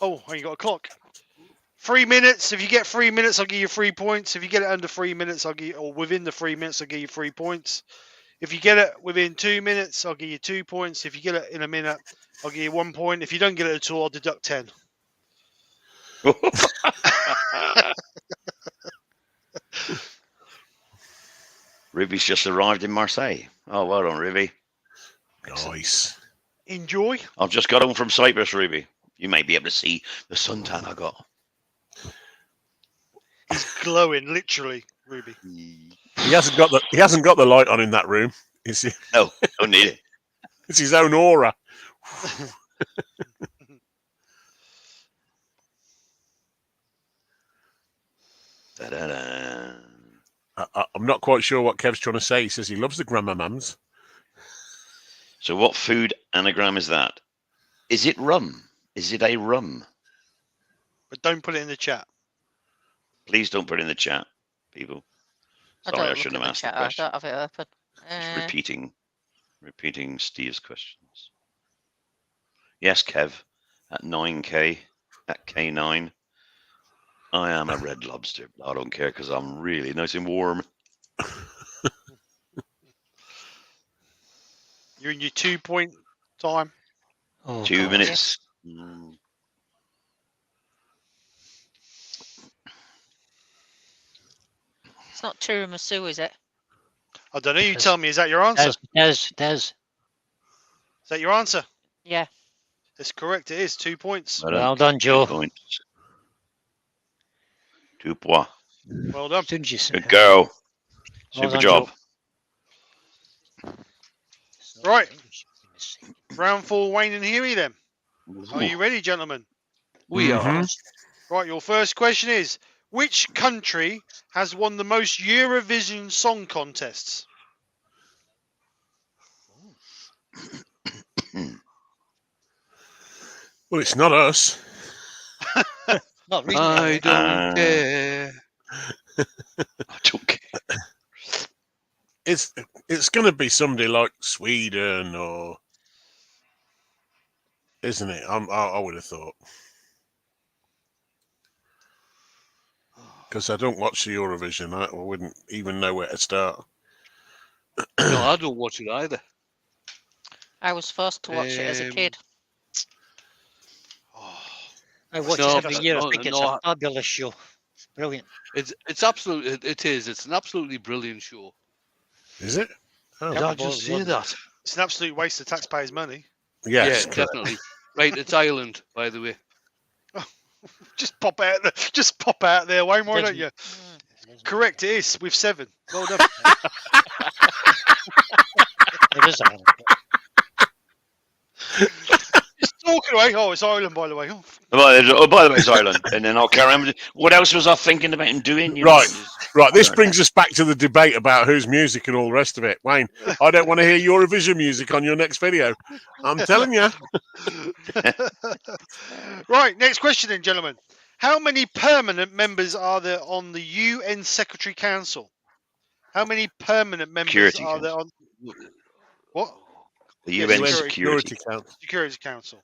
Oh, you got a clock. 3 minutes. If you get 3 minutes, I'll give you 3 points. If you get it under 3 minutes, or within the 3 minutes, I'll give you 3 points. If you get it within 2 minutes, I'll give you 2 points. If you get it in a minute, I'll give you 1 point. If you don't get it at all, I'll deduct 10. Ruby's just arrived in Marseille. Oh, well done, Ruby. Nice. Enjoy. I've just got home from Cyprus, Ruby. You may be able to see the suntan I got. He's glowing, literally, Ruby. He hasn't got the light on in that room. No, don't need it. It's his own aura. Da-da-da. I'm not quite sure what Kev's trying to say. He says he loves the grandmamams. So what food anagram is that? Is it rum? Is it a rum? But don't put it in the chat. Please don't put it in the chat, people. Sorry, I shouldn't have asked the I question. don't have it open. Just repeating Steve's questions. Yes, Kev, at 9K, at K9. I am a red lobster. I don't care because I'm really nice and warm. You're in your 2 point time. Oh, 2 God. minutes. It's not tiramisu, is it? I don't know. You Yes. tell me. Is that your answer? Des. Is that your answer? Yeah. That's correct. It is 2 points. Well done, 2 Joe. points. 2 points. Well done. As soon as you say Good girl. Well Super done, job. Right. Round 4, Wayne and Huey then. Are you ready, gentlemen? We are. Right, your first question is, which country has won the most Eurovision Song Contests? Well, it's not us. Not I recently. don't care. I don't care. It's going to be somebody like Sweden, or isn't it? I would have thought, because I don't watch the Eurovision. I wouldn't even know where to start. No, I don't watch it either. I was forced to watch it as a kid. Oh, I watch No, it every year. no, I think it's no, a fabulous show. Brilliant. It's absolute. It is. It's an absolutely brilliant show. Is it? Oh, Did I just say that? it's an absolute waste of taxpayers' money. yes, Yeah, correct. definitely. Right, it's Ireland, by the way. Just pop out there. Just pop out there, Wayne. Why don't you? Correct. It is with 7. Well done. It is Ireland. Just talking away. Oh, it's Ireland, by the way. Oh, Oh, by the way, it's Ireland. And then I'll carry on. What else was I thinking about him doing? You know, Right. just- Right, this brings us back to the debate about whose music and all the rest of it. Wayne, I don't want to hear Eurovision music on your next video. I'm telling you. Right, next question then, gentlemen. How many permanent members are there on the UN Secretary Council? How many permanent members Security are there on what? The Yeah, UN Security Security. Council. Security Council.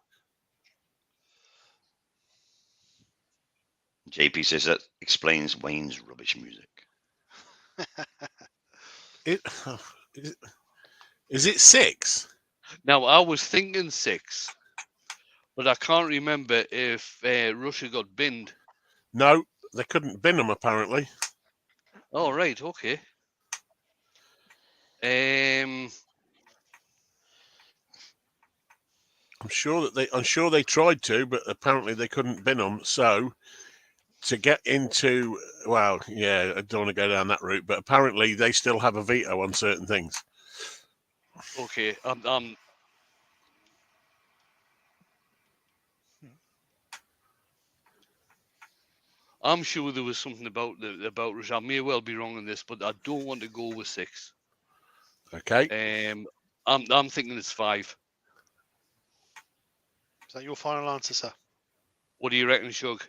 JP says that explains Wayne's rubbish music. Is it 6? Now, I was thinking 6, but I can't remember if Russia got binned. No, they couldn't bin them apparently. Oh, right, okay. I'm sure they tried to, but apparently they couldn't bin them. So to get into, well, yeah, I don't want to go down that route, but apparently they still have a veto on certain things. Okay, I'm sure there was something about Russia. I may well be wrong on this, but I don't want to go with 6. Okay. I'm thinking it's 5. Is that your final answer, sir? What do you reckon, Shug?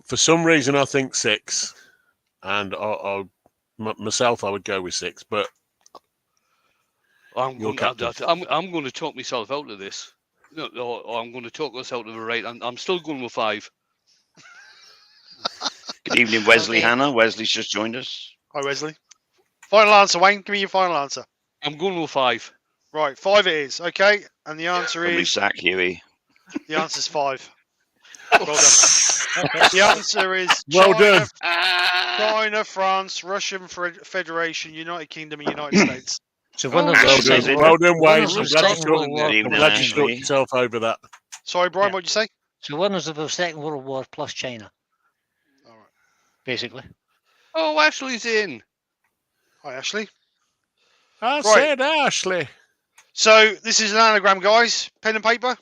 For some reason, I think 6, and myself, I would go with 6. But I'm Your going captain. to talk myself out of this. No, or I'm going to talk us out of it. Right, I'm still going with 5. Good evening, Wesley Okay. Hannah. Wesley's just joined us. Hi, Wesley. Final answer, Wayne. Give me your final answer. I'm going with 5. Right, 5 it is. Okay, and the answer Somebody is sack Huey. the answer's 5. Well done. The answer is Well China, done. China, France, Russian Federation, United Kingdom, and United States. So winners Oh, of Well the well done. Second done. Well World, done, Wayne. winners I'm of the glad you Second sorted, World War Even plus glad you Ashley. China. sorted yourself over that. Sorry, Brian, Yeah. what'd you say? So winners of the Second World War plus China, All right. basically. Oh, Ashley's in. Hi, Ashley. I Right. said Ashley. So this is an anagram, guys. Pen and paper.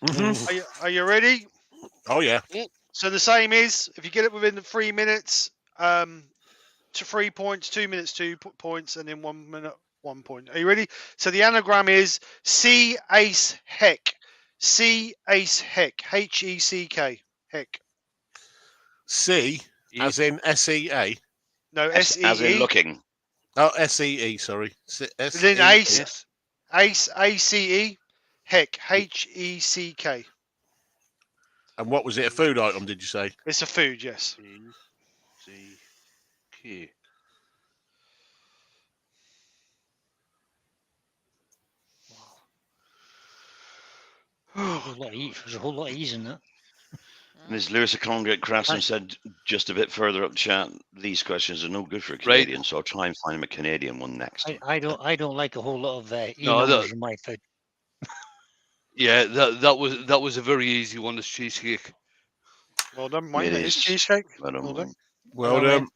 Mhm. Are you ready? Oh, yeah. So the same is, if you get it within the 3 minutes, to 3 points, 2 minutes, 2 points, and in 1 minute, 1 point. Are you ready? So the anagram is C Ace Heck. C Ace Heck. Heck. Heck. C, as in S-E-A. No, As in SEE. looking. Oh, S-E-E, sorry. Then Ace. Yes. Ace, ACE. Heck. HECK. And what was it, a food item, did you say? It's a food, yes. C-C-K. There's a whole lot of ease in that. Ms. Lewis of Congregate Krafts said just a bit further up the chat, these questions are no good for a Canadian, so I'll try and find him a Canadian one next time. I don't like a whole lot of No, numbers in my food. Yeah, that was a very easy one. This cheesecake. Well done, Wayne. It That is is. cheesecake. I don't Well know. done. Well Well, done.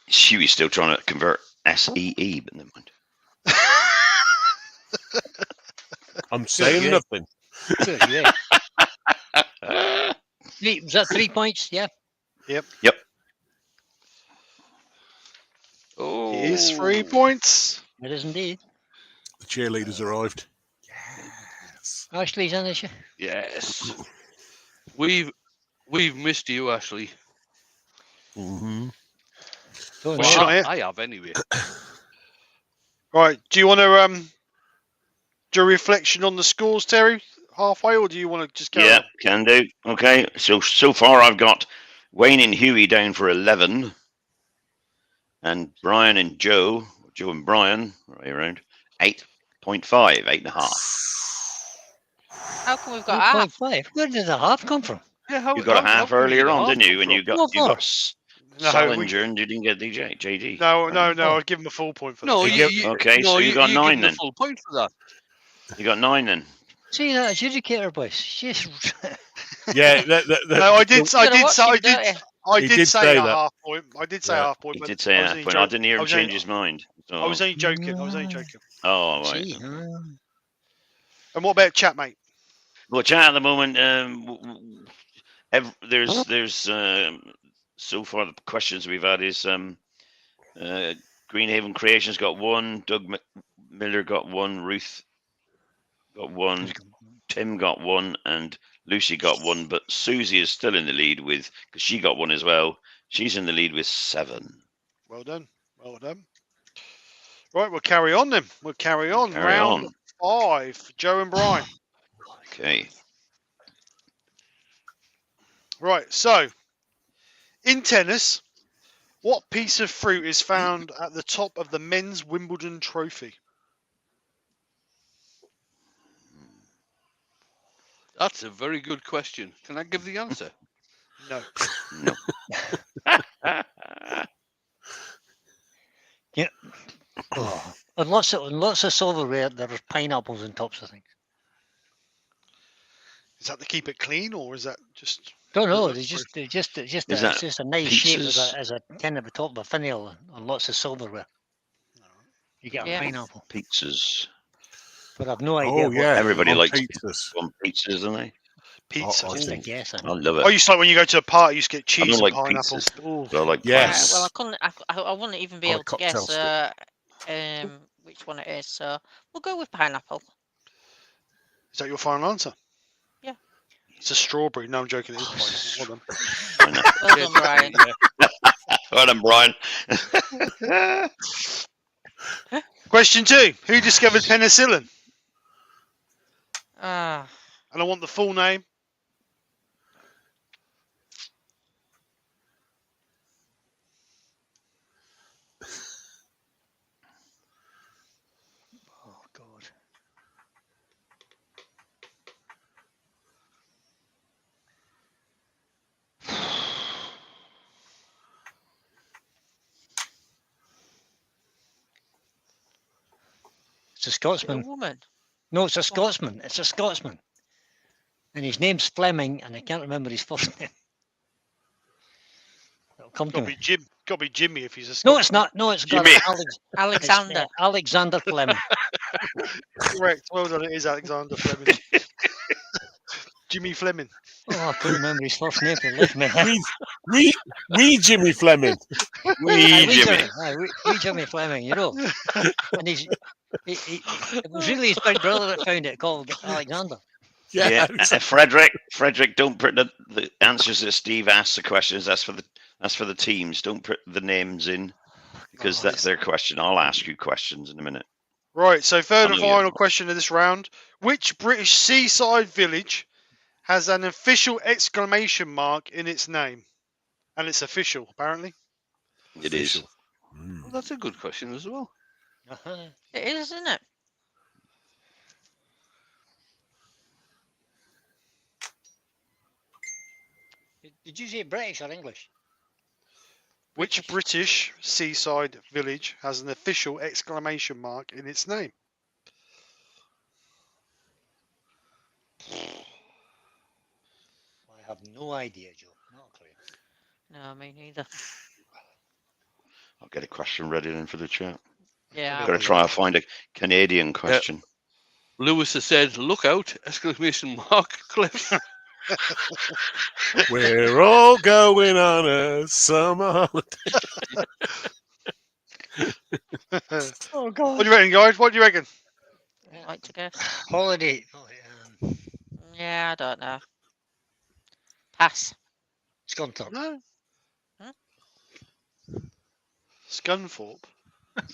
Huey's still trying to convert S-E-E, but never mind. I'm saying yeah. nothing. Good, yeah. Was that 3 points? Yeah. Oh, It is 3 points. It is indeed. The cheerleaders arrived. Yes. Ashley's in, is she? Yes. We've missed you, Ashley. Mm-hmm. Don't Well, know. shit. I have anyway. Right. Do you want to do a reflection on the scores, Terry? Halfway, or do you want to just carry Yeah, on? can do. Okay, so far I've got Wayne and Huey down for 11, and Brian and Joe and Brian, right around 8.5, 8.5. How come we've got half? 8.5. Where did the half come from? Yeah, how, You got a how half come we earlier get a on, half didn't you? come And from? you got What for? No, Salinger and you didn't get DJ, JD. No, right? I'll give him a full point for No, that. Okay, so you got give 9 them the then. full point for that. You got 9 then. See that adjudicator, boys. Just Yeah, No, I did You gotta watch him, don't you? He did did say say a that. half point. I did say Yeah. half point, He but did say I was half only point. I didn't hear I him was only- change his mind. So. I was only joking. Oh, all right. see. And what about chat, mate? Well, chat at the moment. There's so far the questions we've had is Greenhaven Creations got 1, Doug Miller got 1, Ruth got 1, Tim got 1, and Lucy got 1. But Susie is still in the lead because she got 1 as well. She's in the lead with 7. Well done. Well done. Right, we'll carry on then. We'll carry on. Carry Round on. 5. Joe and Brian. Okay. Right, so in tennis, what piece of fruit is found at the top of the men's Wimbledon trophy? That's a very good question. Can I give the answer? No. No. Oh. And lots of silverware. There's pineapples and tops of things. Is that to keep it clean, or is that just? Don't know. Is It's that just Is that it's just a nice shape pizzas? as a tin at the top of a finial and lots of silverware. You get Yeah. a pineapple, Pizzas. but I've no idea. Oh, yeah. Everybody on likes pizzas. on pizzas, don't they? pizza? I Just a think- guess. I I know. love I it. used to like when you go to a party, you used to get I cheese don't and like pineapple. pizzas. Ooh. So I like Yes. Well, I couldn't. I wouldn't even be Or a able to cocktail guess which one it is. So we'll go with pineapple. Is that your final answer? Yeah. It's a strawberry. No, I'm joking. It is pineapple. Well done. Well done, Brian. Well done, Brian. Question 2. Who discovered penicillin? Ah, And I want the full name. It's a Is it a Scotsman. woman? No, it's a Scotsman. It's a Scotsman. And his name's Fleming, and I can't remember his first name. It'll come to Got to me. be Jim. Got to be Jimmy if he's a No, Scotsman. it's not. No, it's got Jimmy. Alex. Alexander. It's, Alexander Fleming. Correct. Well done. It is Alexander Fleming. Jimmy Fleming. Oh, I couldn't remember his first name for the life of me. We Jimmy Fleming. Wee Jimmy. Wee Jimmy Fleming, you know. And it was really his big brother that found it, called Alexander. Yeah, Frederick, don't put the answers that Steve asks the questions. That's for the teams. Don't put the names in because that's their question. I'll ask you questions in a minute. Right. So third and know you. final question of this round: which British seaside village has an official exclamation mark in its name? And it's official, apparently. It is. Official. Mm. Well, that's a good question as well. Uh-huh. It is, isn't it? Did you say British or English? Which British seaside village has an official exclamation mark in its name? I have no idea, Joe. Not a clue. No, me neither. I'll get a question ready then for the chat. Yeah. I've got to try and find a Canadian question. Lewis has said, "Look out!" Exclamation mark. Cliff. We're all going on a summer holiday. Oh, What God. do you reckon, guys? What do you reckon? I'd like to guess. Holiday. Yeah, I don't know. Pass. Scunthorpe. No. Huh? Scunthorpe.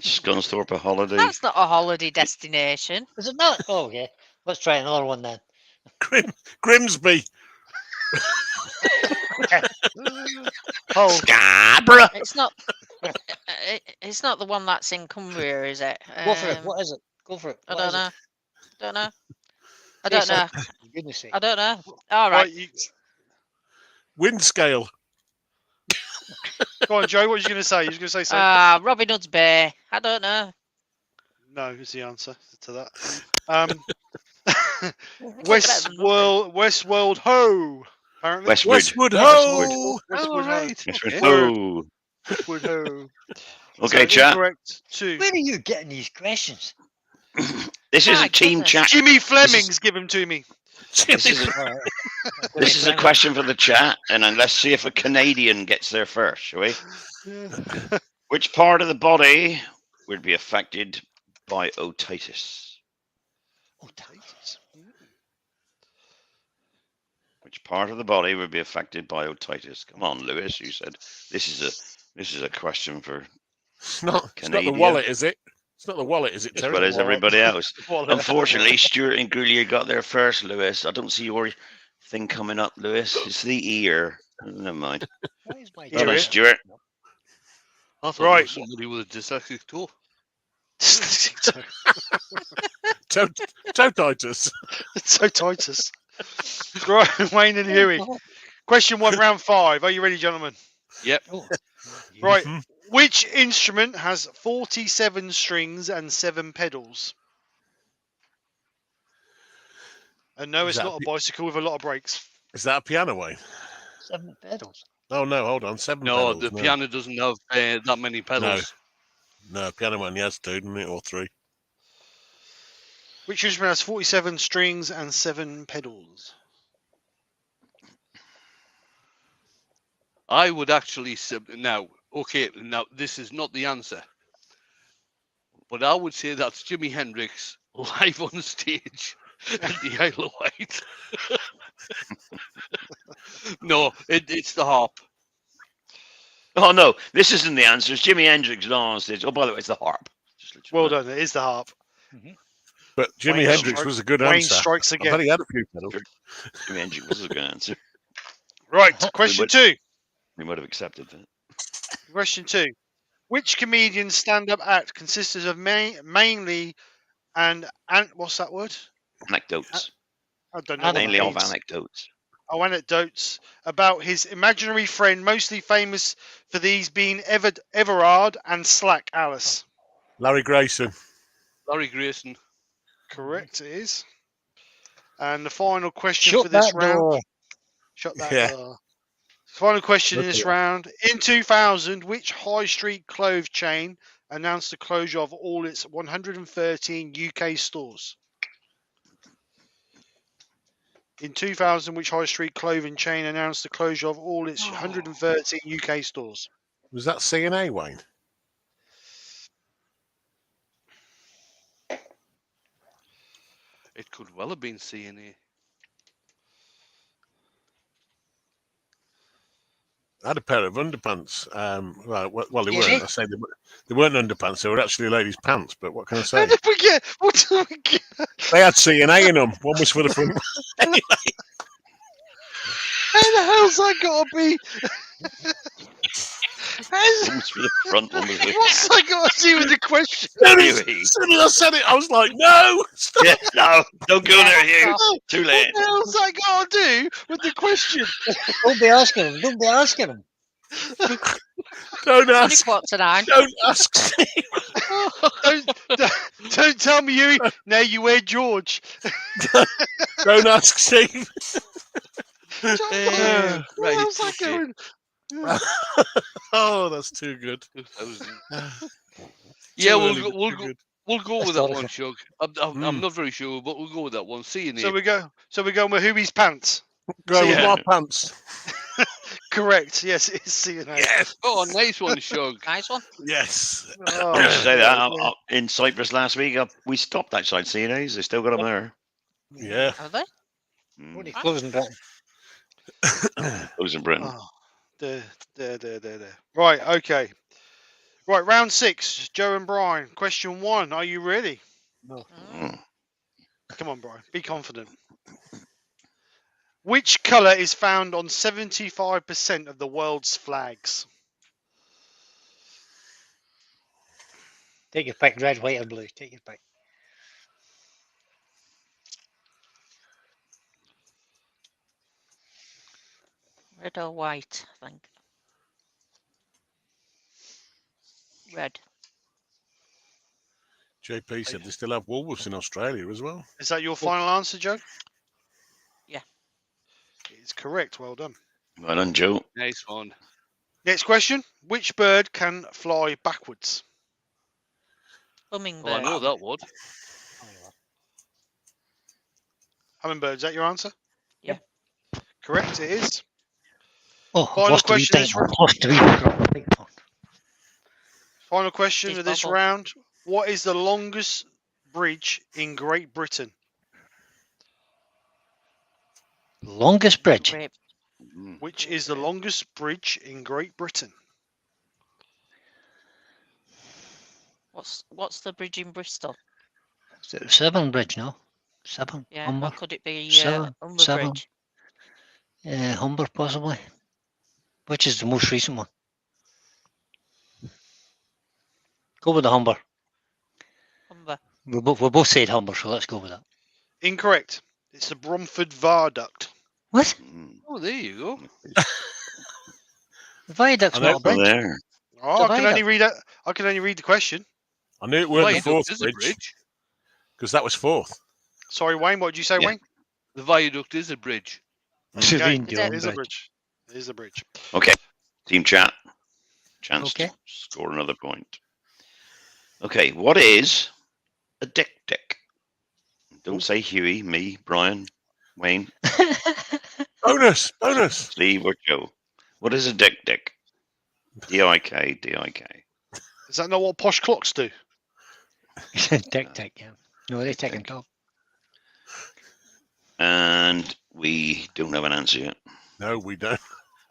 Scunthorpe a holiday. That's not a holiday destination. Is it not? Oh, okay. Let's try another one then. Grimsby. Oh, Scarborough. It's not. It's not the one that's in Cumbria, is it? Go for it. What is it? Go for it. I What don't is it? know. Don't know. I Say don't know. something, for goodness sake. I don't know. All right. right. Wind scale. Go on, Joe. What are you going to say? You're going to say something? Robin Hood's Bay. I don't know. No, is the answer to that. Westworld Ho. Apparently. Westwood Westwood. Ho. Westwood Ho. right. Westwood. Okay. Oh. Westwood Ho. Okay, So chat. incorrect two. Where are you getting these questions? This is My a team goodness. chat. Jimmy Fleming's give them to me. This is a, All right. this is a question for the chat, and then let's see if a Canadian gets there first, shall we? Which part of the body would be affected by otitis? Otitis. Which part of the body would be affected by otitis? Come on, Lewis. You said this is a question for It's not the Canadian. wallet, is it? It's not the wallet, is it, as Terry? well as everybody else. Wallet. Unfortunately, Stuart and Goulier got there first, Lewis. I don't see your thing coming up, Lewis. It's the ear. Never mind. Why is my Well Well done, Ear. Stuart. I thought Right. it was somebody with a dyslexic toe. Totitis. So Titus. Right, Wayne and Huey. Question 1, round 5. Are you ready, gentlemen? Yep. Oh, Right. Mhm. Which instrument has 47 strings and 7 pedals? And no, Is it's that not a bicycle with a lot of brakes. Is that a piano, Wayne? 7 pedals. Oh, no, hold on. 7 No, pedals. the piano doesn't have that many pedals. No, piano only has 2, doesn't it? Or 3. Which instrument has 47 strings and 7 pedals? I would actually now. Okay, now this is not the answer, but I would say that's Jimi Hendrix live on stage at the Isle of Wight. No, it's the harp. Oh no, this isn't the answer. It's Jimi Hendrix on stage. Oh, by the way, it's the harp. Just let you Well know. done, it is the harp. But Jimi Wayne Hendrix strike- was a good Wayne answer. strikes I again. bet he had a few pedals. Jimi Hendrix was a good answer. Right, question 2. We might have accepted that. Question 2. Which comedian's stand-up act consisted of mainly and what's that word? Anecdotes. I don't know. what Mainly that of means. anecdotes. Oh, anecdotes about his imaginary friend, mostly famous for these being Everard and Slack Alice. Larry Grayson. Larry Grayson. Correct, it is. And the final question Shut for this that round. door. Shut that Yeah. door. Final question in Look this at it. round. In 2000, which high street clothes chain announced the closure of all its 113 UK stores? In 2000, which high street clothing chain announced the closure of all its 113 UK stores? Was that C&A, Wayne? It could well have been CNA. I had a pair of underpants. Well, they You weren't. see? I say they weren't underpants. They were actually ladies' pants. But what can I How say? did we get? What did we get? They had C&A in them. One was for the front. How the hell's that got to be? How's- One was for the front, one was for the What's that got to do with the question? Huey. As soon as I said it, I was like, "No, stop!" Yeah, no, don't go there, Hugh. Stop. Too late. What the hell's that got to do with the question? Don't be asking him. Don't be asking him. Don't Only ask. 8:45. Don't ask. Steve. Don't tell me, Huey. Now you wear George. Don't ask, Steve. What the Right, hell's that okay. going? Oh, that's too good. 2000. Too Yeah, early, we'll but too good. go with That's that not one, a- Shug. I'm not very sure, but we'll go with that one. CNA. So we're going with Huey's pants. Go with Yeah. my pants. Correct. Yes, it is CNA. Yes, Oh, nice one, Shug. Nice one. yes. Oh, I should say that yeah. in Cyprus last week, we stopped outside CNA's. They still got them there. Yeah. Are they? Only Huh? closing Britain. Those in Britain. Oh, there. Right, okay. Right, round 6. Joe and Brian. Question 1. Are you ready? Mm. Mm. Come on, Brian. Be confident. Which colour is found on 75% of the world's flags? Take your pick. Red, white, or blue. Take your pick. Red or white, I think. Red. JP said they still have wolves in Australia as well. Is that your final answer, Joe? Yeah. It's correct. Well done. Well done, Joe. Nice one. Next question. Which bird can fly backwards? Hummingbird. Well, I know that one. Hummingbird. Is that your answer? Yeah. Correct. It is. Oh, Final I've lost a wee question thing. is- I've lost a wee thing. Final question Cheers, of this Bubble. round. What is the longest bridge in Great Britain? Longest bridge. Great. Mm. Which is the longest bridge in Great Britain? What's the bridge in Bristol? Severn Bridge, no? Severn? Yeah. Humber? Or could it be Severn, Humber Severn. Bridge? Humber, possibly. Which is the most recent one? Go with the Humber. Humber. We both said Humber, so let's go with that. Incorrect. It's the Bromford Viaduct. What? Mm. Oh, there you go. The viaduct's I know. not a bridge. Oh, there. Oh, The I can only viaduct. read that. I can only read the question. I knew it weren't the Viaduct fourth is a bridge because that was fourth. Sorry, Wayne. What did you say, Yeah. Wayne? The viaduct is a bridge. Celine It Dion is a Bridge. bridge. It is a bridge. Okay. Team chat. Chance Okay. to score another point. Okay. What is a dick? Don't say Huey, me, Brian, Wayne, Bonus. Steve, or Joe. What is a dick? D-I-K. Is that not what posh clocks do? Tick, yeah. No, they tick and talk. And we don't have an answer yet. No, we don't.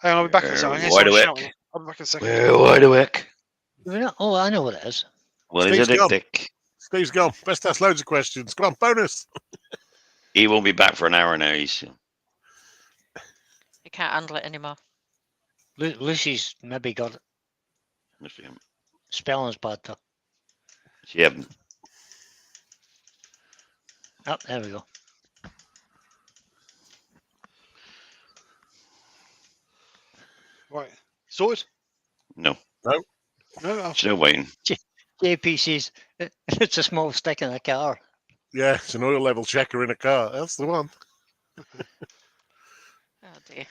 Hang on, I'll be back in a second. I hear Wide someone awake. shouting. I'll be back in a second. We're wide awake. Oh, I know what it is. What is a Steve's gone. dick? Steve's gone. Best ask loads of questions. Come on, bonus. He won't be back for an hour now. He's You can't handle it anymore. Lucy's maybe got it. missing him. Spelling's bad though. She haven't. Oh, there we go. Right. Sorted? No. No. Oh, Still waiting. JP says it's a small stick in a car. Yeah, it's an oil level checker in a car. That's the one. Oh dear.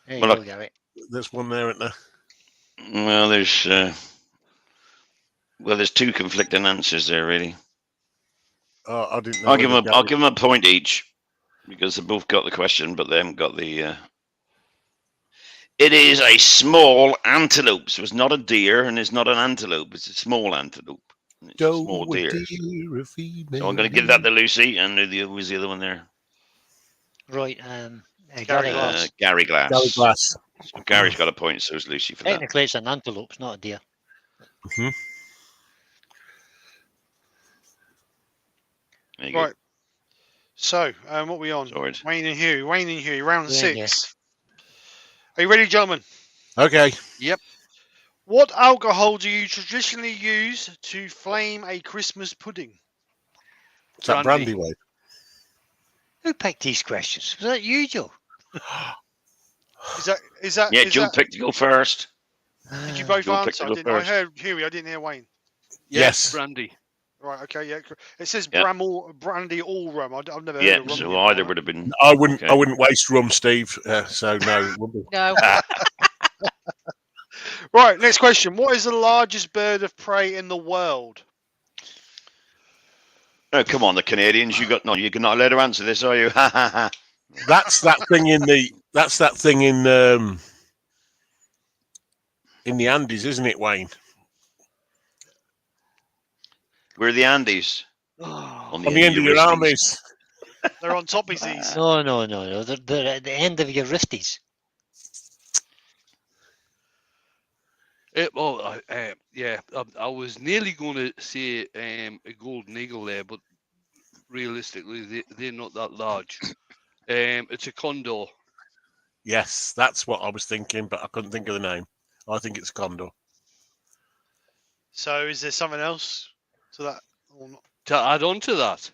There you Well, go, Gary. There's one there, isn't there? Well, there's two conflicting answers there, really. Oh, I didn't know. I'll give whether them. I'll Gary- give them a point each because they both got the question, but they haven't got the. It is a small antelope, so it's not a deer and it's not an antelope. It's a small antelope. And it's a small deer. So I'm going to give that to Lucy, and who was the other one there? Right, Gary Gary Glass. Glass. Gary Glass. Gary Glass. So Gary's got a point, so is Lucy for that. Technically, it's an antelope, it's not a deer. Mhm. There you go. Right. So, what are we on? Sorted. Wayne and Huey. Wayne and Huey, round Yeah, 6. Are you ready, gentlemen? Okay. What alcohol do you traditionally use to flame a Christmas pudding? Is that Brandy. brandy wave? Who picked these questions? Was that you, Joe? Is that? Yeah, is Joe that- picked to go first. Did you both Joe picked answer? to I go didn't. I first. heard Huey. I didn't hear Wayne. Yes. Brandy. Right. Okay. Yeah. It says Yeah. brandy all rum. I've never heard Yeah, of rum. so before. either would have been. I wouldn't. Okay. I wouldn't waste rum, Steve. So no. it wouldn't be. No. Right. Next question. What is the largest bird of prey in the world? Oh, come on, the Canadians. You're not allowed to answer this, are you? Ha ha ha. That's that thing in the. That's that thing in the Andes, isn't it, Wayne? We're the Andes. On the end of your wristies. armies. They're on top of these. No. They're at the end of your wristies. I was nearly going to say a golden eagle there, but realistically, they're not that large. It's a condor. Yes, that's what I was thinking, but I couldn't think of the name. I think it's condor. So, is there something else to that? Or not? To add on to that,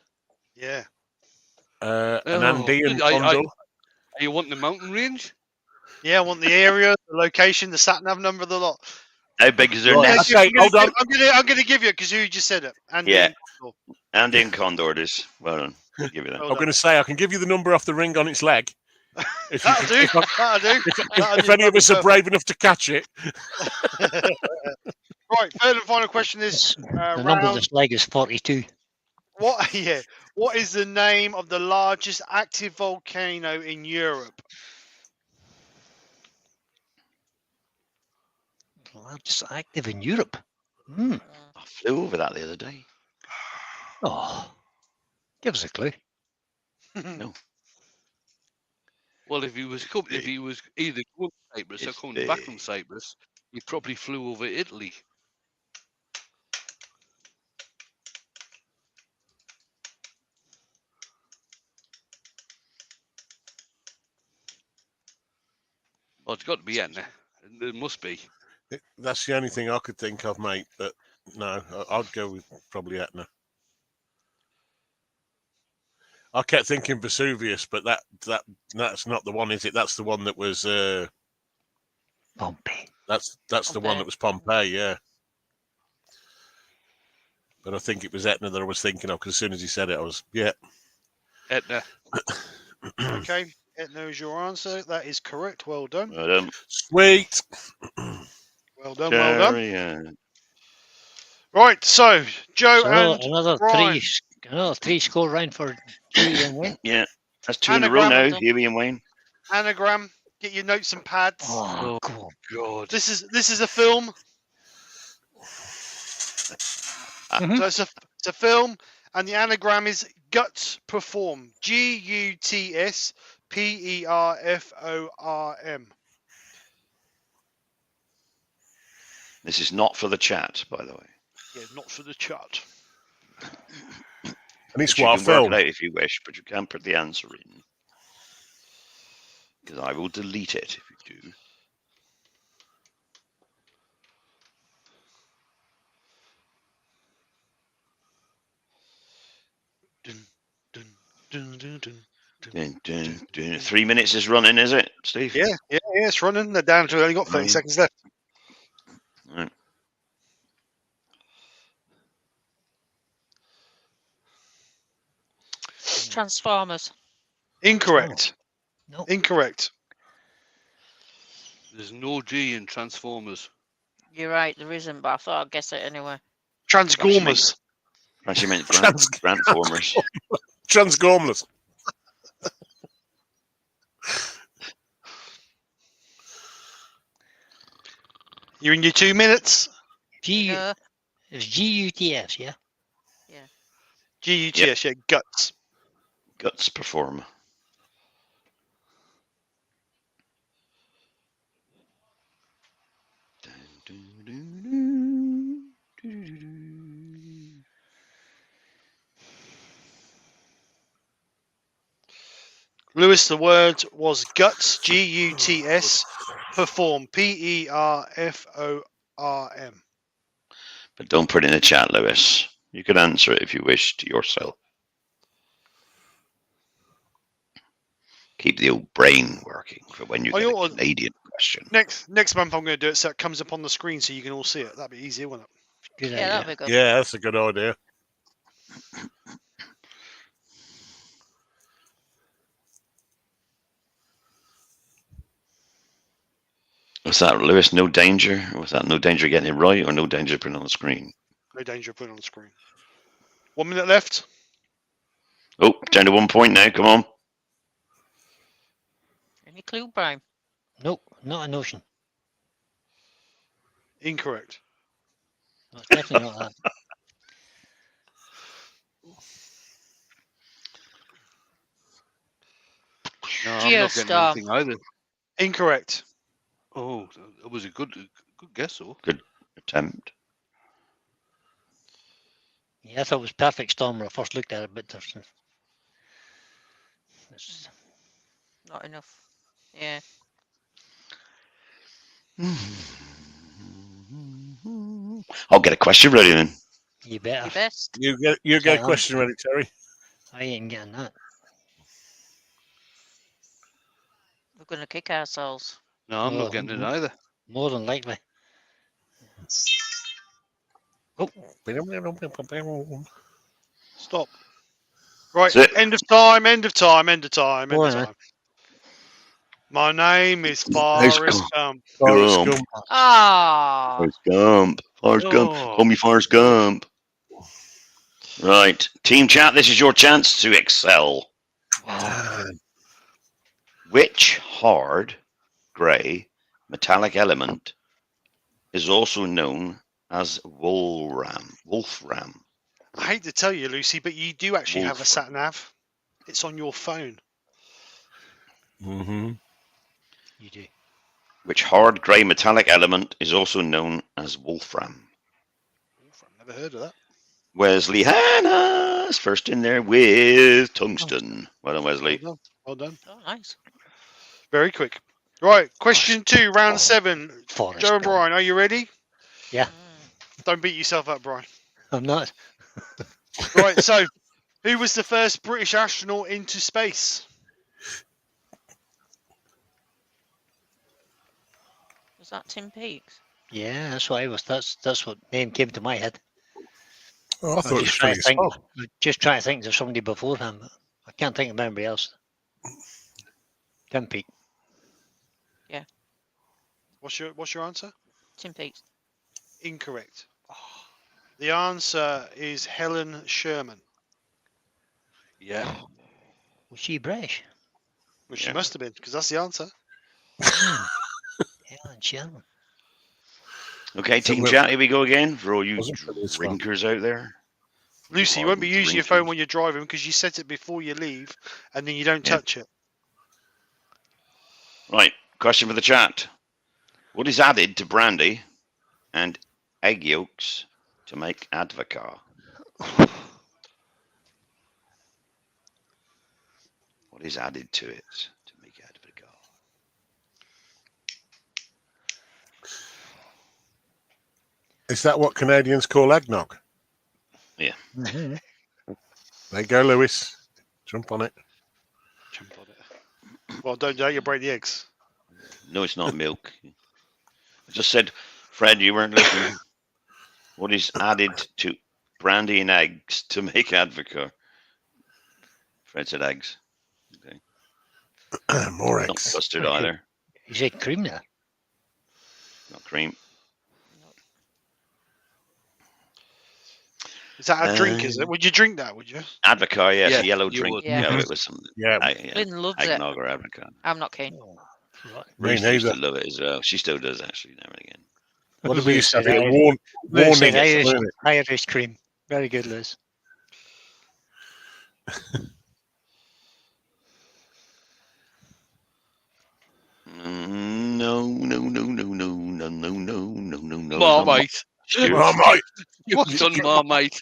Yeah. An Oh, Andean I- condor. are you wanting the mountain range? Yeah. I want the area, the location, the sat nav number, the lot. How big is their Right, nest? okay, hold on. I'm gonna give you it because you just said it. And Yeah. Andean condor it is. Well done. I'll give you that. Well I'm going to say I can give you the number off the ring on its leg. If, you That'll can- do. if, I- That'll do. if any of us are brave enough to catch it, Right. Third and final question is The number of round. this leg is 42. What? Yeah. What is the name of the largest active volcano in Europe? Largest active in Europe. Hmm. I flew over that the other day. Oh, give us a clue. No. Well, if he was either going to Cyprus or It's coming back big. from Cyprus, he probably flew over Italy. Well, it's got to be Etna. There must be. that's the only thing I could think of, mate. But no, I'd go with probably Etna. I kept thinking Vesuvius, but that's not the one, is it? That's the one that was. Pompey. That's the one that was Pompeii, yeah. But I think it was Etna that I was thinking of because as soon as he said it, I was Etna. Okay. Etna is your answer. That is correct. Well done. sweet. Well done. Well done. Carry on. Right. So Joe So and another Brian. three score round for Huey and Wayne. Yeah, that's two in a row Anagram. now, Huey and Wayne. Anagram. Get your notes and pads. Oh, Oh. come on. God. This is a film. Mhm. So it's a film, and the anagram is Guts Perform. Guts Perform. This is not for the chat, by the way. Yeah, not for the chat. And it's But you what I can work filmed. it out if you wish, but you can't put the answer in. Because I will delete it if you do. Dun, dun, dun, dun, dun. Dun. 3 minutes is running, is it, Steve? Yeah, it's running. They're down to only got 30 seconds left. Right. Transformers. Incorrect. No. Incorrect. There's no G in Transformers. You're right, there isn't, but I thought I'd guess it anyway. Transformers. Actually meant Trans- Transformers. Transgormless. You're in your 2 minutes. G. No, It's GUTS, yeah. GUTS, yeah, guts. Guts perform. Lewis, the word was guts. GUTS. Perform. PERFORM. But don't put it in the chat, Lewis. You can answer it if you wish to yourself. Keep the old brain working for when you Oh, get you a know what? Canadian question. Next month I'm going to do it so it comes up on the screen so you can all see it. That'd be easier, wouldn't it? Good yeah, idea. that'd be good. Yeah, that's a good idea. Was that, Lewis, no danger? Or was that no danger getting it right or no danger putting it on the screen? No danger of putting it on the screen. 1 minute left. Oh, down to 1 point now. Come on. Any clue, Brian? Nope, not a notion. Incorrect. No, it's definitely not that. No, I'm not getting Geostorm. anything either. Incorrect. Oh, that was a good guess, though. Attempt. Yeah, I thought it was Perfect Storm when I first looked at it, but it's Not enough. Yeah. I'll get a question ready then. you better. Your best. You get a Yeah, question ready, Terry. I ain't getting that. We're going to kick ourselves. No, I'm Oh, not getting it either. More than likely. Stop. Right. That's it. End of time. End of time. End of time. End Go of on, then. time. My name is Nice Forrest Gump. Forrest Gump. Gump. Ah, Forrest Gump. Forrest Gump. Oh. Call me Forrest Gump. Right. Team chat, this is your chance to excel. Which hard, grey, metallic element is also known as Wolfram? I hate to tell you, Lucy, but you do actually have a Wolf. sat nav. It's on your phone. Mm-hmm. You do. Which hard, grey, metallic element is also known as Wolfram? I've never heard of that. Wesley Hanna's first in there with tungsten. Well done, Wesley. Well done. Well done. oh, nice. Very quick. Right. Question 2, round 7. Forrest Joe and Gump. Brian, are you ready? Yeah, Mm. Don't beat yourself up, Brian. I'm not. Right. So, who was the first British astronaut into space? Was that Tim Peaks? Yeah, that's what I was. That's what name came to my head. Oh, I thought it was just trying to Phileas think. Fogg. Just trying to think there's somebody before him. But I can't think of anybody else. Tim Peake. What's your answer? Tim Peaks. Incorrect. The answer is Helen Sherman. Yeah. Was she British? Well, she Yeah. must have been, because that's the answer. Helen Sherman. Okay, So team we're- chat, here we go again for all you Wasn't Phileas Fogg. drinkers out there. Lucy, you won't be using your phone when you're driving because you set it before you leave and then you don't Yeah. touch it. Right, question for the chat. What is added to brandy and egg yolks to make advocaat? What is added to it to make advocaat? Is that what Canadians call eggnog? Mhm. There you go, Lewis. Jump on it. Jump on it. Well, don't you break the eggs. No, it's not milk. I just said, Fred, you weren't listening. What is added to brandy and eggs to make Advocaat? Fred said eggs. More Not eggs. custard Okay. either. You said cream there. Not cream. Is that a drink? Is it? Would you drink that? Would you? Advocaat, yes, Yeah, a yellow you drink. would. Yeah. Yeah, it was something. Yeah, Lynn loves it. Eggnog or Advocaat. I'm not keen. Oh, right. me Bruce used neither. to love it as well. She still does, actually, now and again. What We about used to have said it at Irish- Lewis warning. said Irish, wasn't it? Irish cream. Very good, Liz. No, no, no, no, no, no, no, no, no, no, no. Marmite. Oh, mate, You've done Marmite.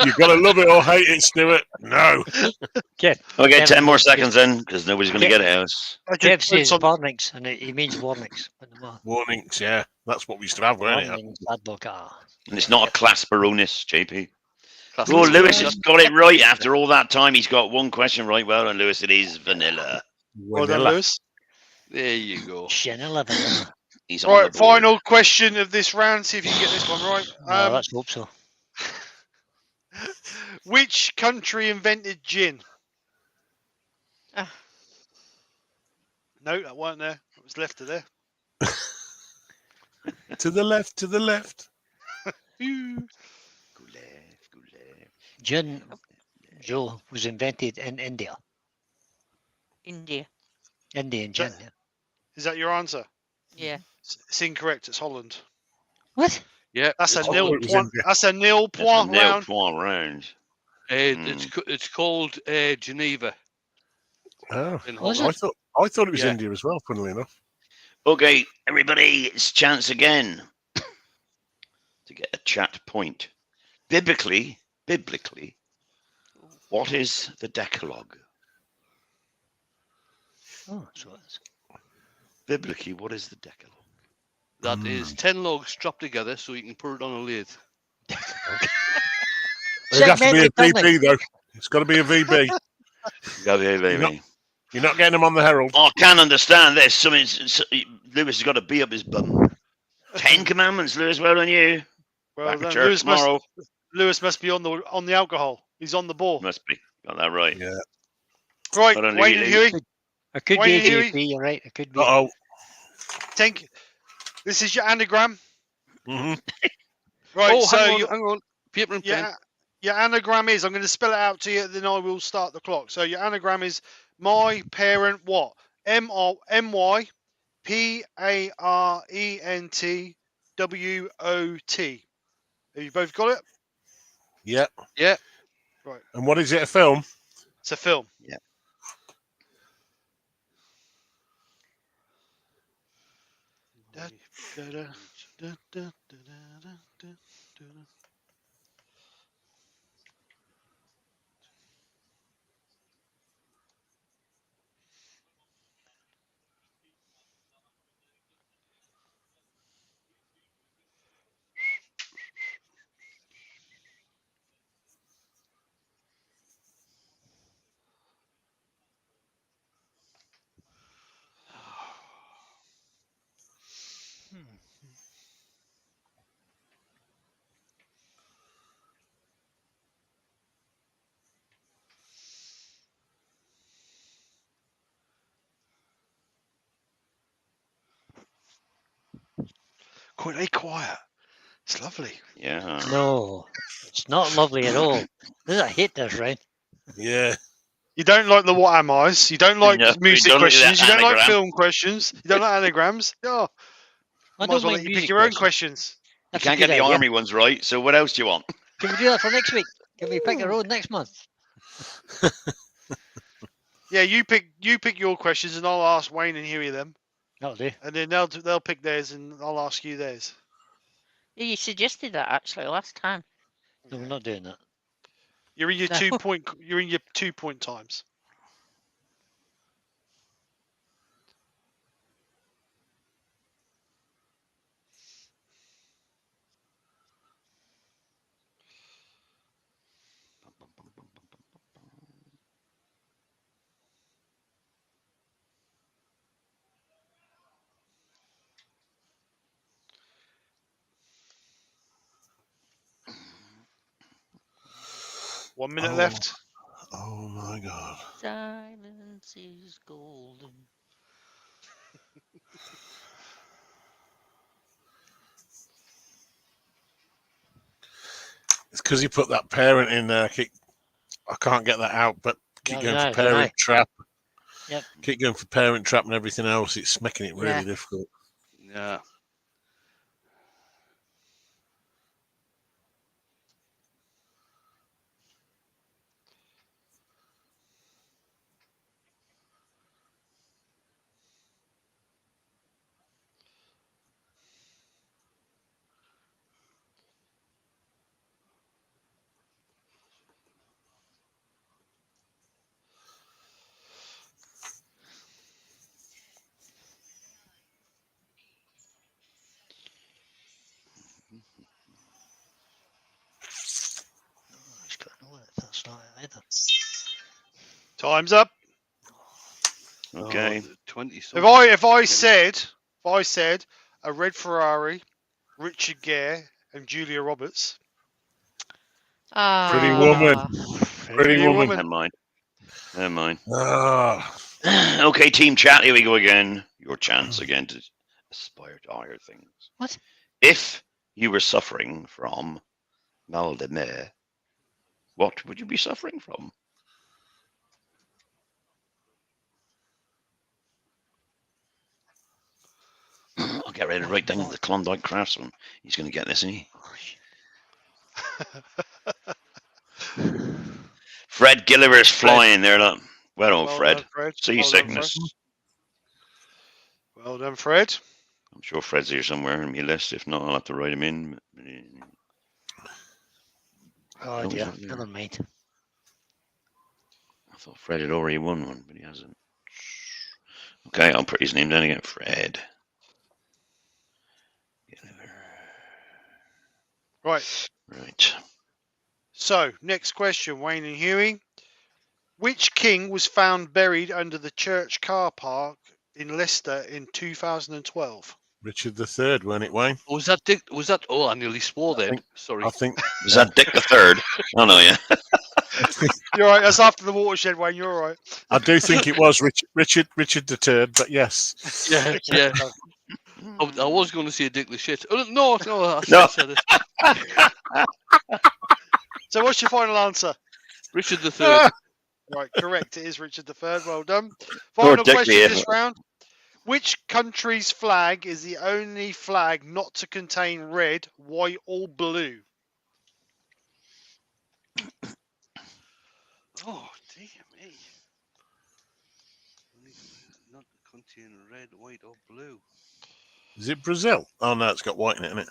you got to love it or hate it, Stuart. No. Kev, Okay, Kevin 10 more says- seconds then, because nobody's going to Kev- get it else. I Kev just says on, warnings, and he means warnings. But no, Warnings, yeah. That's what we used to have, weren't it? warnings, Advocaat. And it's not a class baroness, JP. That's Oh, what Lewis it has is. got it right after all that time. He's got one question right. Well done, Lewis. It is vanilla. well done, Vanilla. Lewis. There you go. Chanel vanilla. He's on Right, the board. final question of this round. See if you can get this one right. Oh, let's hope so. Which country invented gin? Ah. No, that weren't there. It was left of there. To the left, to the left. Ooh. Go left, go left. Gin, Joe, was invented in India. India. Indian gin. Yeah. Is that your answer? Yeah. It's incorrect. It's Holland. What? Yeah, That's a it's nil Holland was point. India. That's a nil That's a point nil round. point round. It's called Geneva Oh, in Was Holland. I thought it was Yeah. India as well, funnily enough. Okay, everybody, it's chance again to get a chat point. Biblically, what is the Decalogue? Oh, so it's Biblically, what is the Decalogue? That is 10 logs strapped together so you can put it on a lathe. It'd have to be a Segmented, doesn't VB, though. It's got to be a VB. Yeah, baby. You're not getting them on the Herald. Oh, I can't understand this. Lewis has got a bee up his bum. 10 commandments, Lewis. Well done, you. Well Back in done. church tomorrow. Lewis must be on the alcohol. He's on the ball. Must be. Got that right. Yeah. Right, Well done, Wayne and Louis. Huey. it could Wayne be a Huey. JP, you're right. It could be. Uh-oh. Tank. This is your anagram. hmm Right. oh, so hang you- on. Paper and pen. your anagram is. I'm going to spell it out to you. Then I will start the clock. So your anagram is my parent what? MY PARENT WOT. Have you both got it? Yeah. Yeah. Right. And what is it, a film? It's a film. Yeah. Da, da, da, da, da, da, da, da, da. Quite quiet. It's lovely. Yeah. No, it's not lovely at all. I hate this, right? Yeah. You don't like the what am I's. You don't like No, music we don't like questions. that You don't like anagram. film questions. You don't like anagrams. Oh, I might as don't well like let you pick music your own questions. questions. You That's a can't get good the idea. army ones right, so what else do you want? Can we do that for next week? Can we pick a road next month? Yeah, you pick your questions, and I'll ask Wayne and Huey them, That'll do. and then they'll pick theirs, and I'll ask you theirs. Yeah, you suggested that actually last time. No, we're not doing that. You're in your No. 2 point. You're in your 2 point times. 1 minute Oh. left. Oh my god. Silence is golden. It's because you put that parent in there. I can't get that out, but keep going for parent trap. Yep. Keep going for parent trap and everything else. It's making it really Yeah. difficult. Yeah. He's got no one that's not either. Time's up. Okay. 20 If I said a red Ferrari, Richard Gere, and Julia Roberts. Pretty woman. Pretty woman. Never mind. Never mind. Ah. Okay, team chat. Here we go again. Your chance again to aspire to higher things. What? If you were suffering from mal de mer, what would you be suffering from? I'll get ready to write down the Klondike Crafts one. He's going to get this, isn't he? Fred Gilliver's flying there. Look. Well, Fred. Done, Fred. Seasickness. Well done, Fred. I'm sure Fred's here somewhere in my list. If not, I'll have to write him in. Oh No, dear, he's not there. never mind. I thought Fred had already won one, but he hasn't. Okay, I'll put his name down again. Fred. Right. Right. So, next question, Wayne and Huey. Which king was found buried under the church car park in Leicester in 2012? Richard III, weren't it, Wayne? Was that Dick? Was that? Oh, I nearly swore then. Sorry. I think. Was that Dick the Third? Oh no, yeah. You're right. That's after the watershed, Wayne. You're all right. I do think it was Richard III, but yes. Yeah, yeah. I was going to say Dick the Shit. Oh, no, I No. said it. So, what's your final answer? Richard the Third. Right, correct. It is Richard III. Well done. Poor Final Dick question the this round. Which country's flag is the only flag not to contain red, white, or blue? Oh, dear me. Not contain red, white, or blue. Is it Brazil? Oh no, it's got white in it, isn't it?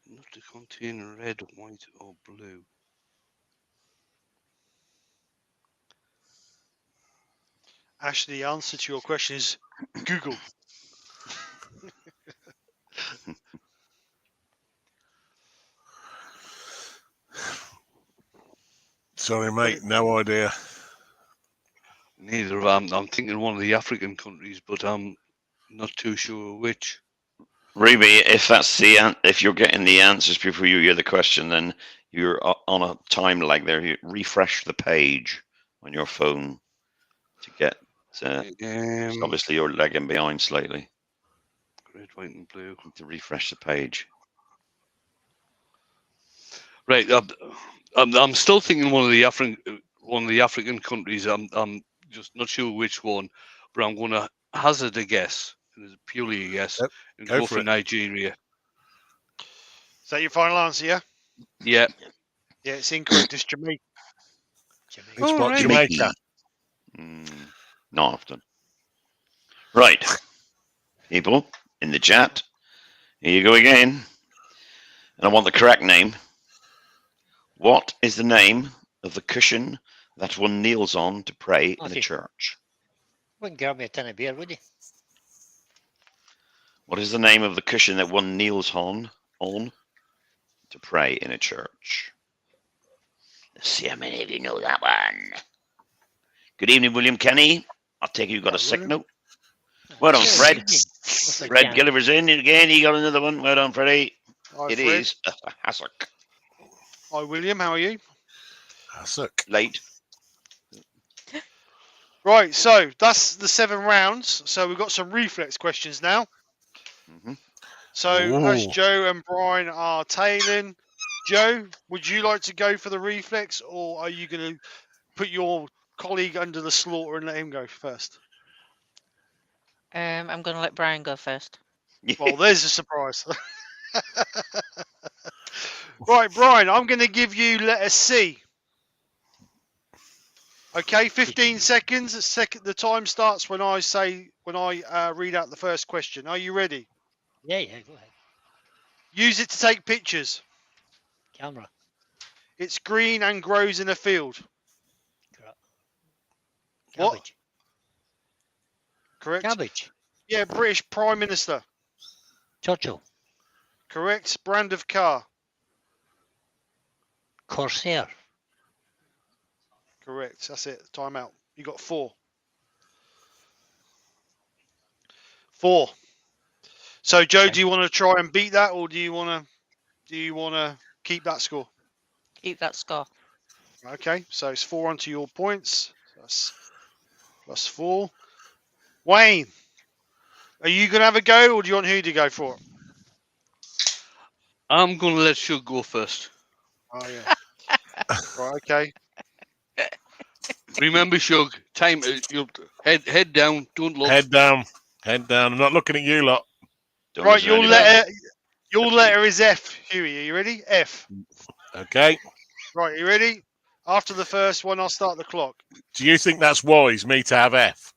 Not to contain red, white, or blue. Ashley, the answer to your question is Google. Sorry, mate, no idea. Neither. I'm thinking one of the African countries, but I'm not too sure which. Ruby, if you're getting the answers before you hear the question, then you're on a time lag there. You refresh the page on your phone to get. Obviously, you're lagging behind slightly. Red, white, and blue. To refresh the page. Right. I'm still thinking one of the African countries. I'm just not sure which one, but I'm going to hazard a guess. And it's purely a guess. Yep, And go go for for it. Nigeria. Is that your final answer, yeah? Yeah. Yeah, it's incorrect. It's Jamaica. It's what, right. Jamaica? Not often. Right. People in the chat. Here you go again. And I want the correct name. What is the name of the cushion that one kneels on to pray in a Okay. church? Wouldn't grab me a tin of beer, would you? What is the name of the cushion that one kneels on to to pray in a church? Let's see how many of you know that one. Good evening, William Kenny. I take it you got a sick William. note. Well done, Yeah, Fred. what's the Fred chance? Gilliver's in again. He got another one. Well done, Freddie. Hi, It Fred. is a hassock. Hi, William. How are you? Hassock. Late. Right, so that's the 7 rounds. So we've got some reflex questions now. hmm So as Ooh. Joe and Brian are tailing, Joe, would you like to go for the reflex, or are you going to put your colleague under the slaughter and let him go first? I'm going to let Brian go first. Well, there's a surprise. Right, Brian, I'm going to give you letter C. Okay, 15 seconds. The time starts when I read out the first question. Are you ready? Yeah, go ahead. Use it to take pictures. Camera. It's green and grows in a field. What? Cabbage. Correct. Cabbage. Yeah, British Prime Minister. Churchill. Correct. Brand of car. Corsair. Correct. That's it. Time out. You got 4. 4. So, Joe, Okay. do you want to try and beat that, or do you want to keep that score? Keep that score. Okay. So it's 4 onto your points. That's +4. Wayne, are you going to have a go, or do you want who to go for it? I'm going to let Shug go first. Oh yeah. Right. Okay. Remember, Shug, time. You'll head down. Don't look. Head down. Head down. I'm not looking at you lot. Don't Right. listen to Your anybody. letter is F. Huey, are you ready? F. Okay. Right. You ready? After the first one, I'll start the clock. Do you think that's wise, me to have F?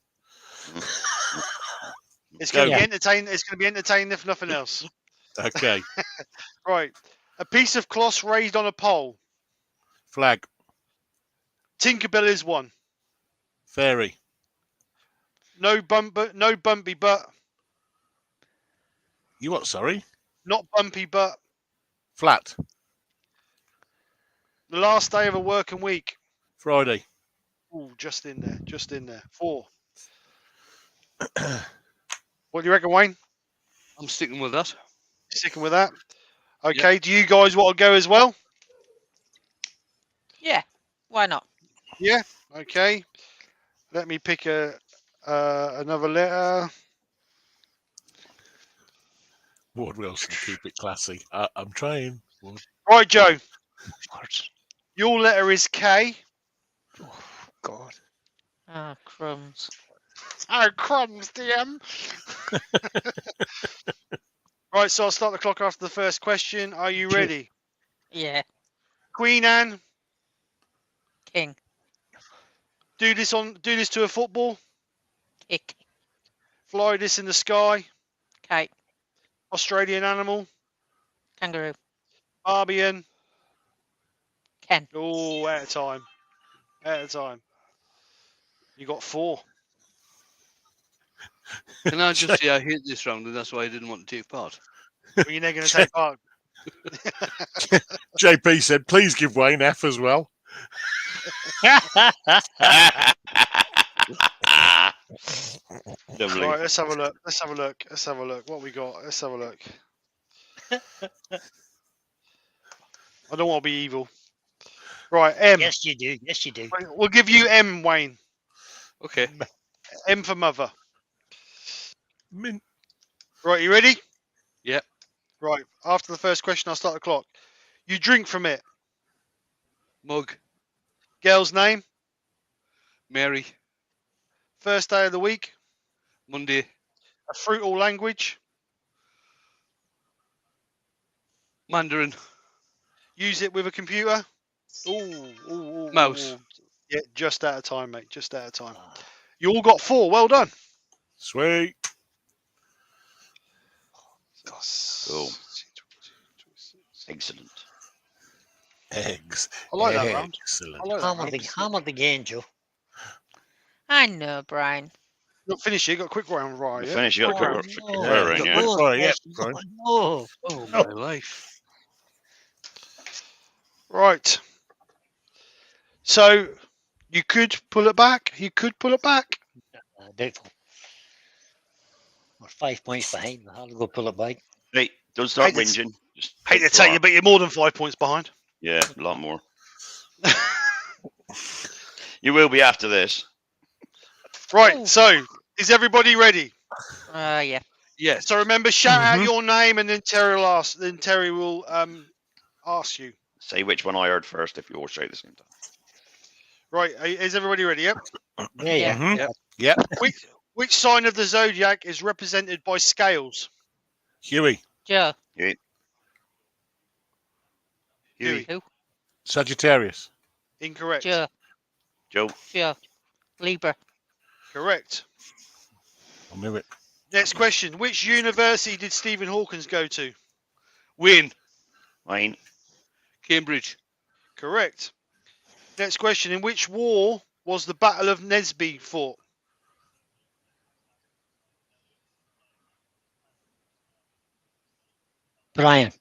It's going to Yeah. be entertaining. It's going to be entertaining if nothing else. Okay. Right. A piece of cloth raised on a pole. Flag. Tinkerbell is 1. Fairy. No bumpy butt. You what, sorry? Not bumpy butt. Flat. The last day of a working week. Friday. Ooh, just in there. 4. What do you reckon, Wayne? I'm sticking with that. Sticking with that? Okay. Do you guys want to go as well? Yeah, why not? Yeah. Okay. Let me pick another letter. Ward Wilson, keep it classy. I'm trying. Ward. Right, Joe. Words. Your letter is K. Oh, God. Oh, crumbs. Oh, crumbs, DM. Right, so I'll start the clock after the first question. Are you ready? Yeah, Queen Anne, king. do this to a football. Kick. Fly this in the sky. Kite. Australian animal. Kangaroo. Barbian. Ken. Oh, out of time. Out of time. You got 4. Can I just say I hate this round, and that's why I didn't want to take part. Well, you're not going to take part. JP said, please give Wayne F as well. Lovely. Right, let's have a look. What we got? Let's have a look. I don't want to be evil. Right, M. Yes, you do. Yes, you do. We'll give you M, Wayne. Okay. M for mother. Mint. Right, you ready? Yep. Right, after the first question, I'll start the clock. You drink from it. Mug. Girl's name. Mary. First day of the week. Monday. A fruit or language. Mandarin. Use it with a computer. Ooh. Mouse. Yeah, just out of time, mate. Just out of time. You all got 4. Well done. Sweet. Cool. Excellent. Eggs. I like that round. Excellent. I like that round. Hammer the game, Joe. I know, Brian. Not finished yet. You got a quick round, right? You Yeah? finished. You got a quick Oh, fire in, yeah. Sorry, yeah, yes, Brian. Oh, Oh, my life. Right. So you could pull it back. You could pull it back. Doubtful. We're 5 points behind. I'll go pull it back. Hey, don't start Hate to- whinging. Just Hate take to tell the you, but you're more than 5 points behind. Yeah, a lot more. You will be after this. Right. Ooh. So is everybody ready? Yeah. Yes. So remember, shout out Mhm. your name, and then Terry will ask. Then Terry will ask you. Say which one I heard first if you all shout at the same time. Right. Is everybody ready? Yep. Yeah, Yeah. Mhm. Yep. Which sign of the zodiac is represented by scales? Huey, Joe. Huey. Huey. Who? Sagittarius. Incorrect. Joe. Joe. Joe. Libra. Correct. I knew it. Next question. Which university did Stephen Hawkins go to? Win. Wayne. Cambridge. Correct. Next question. In which war was the Battle of Nesby fought? Brian.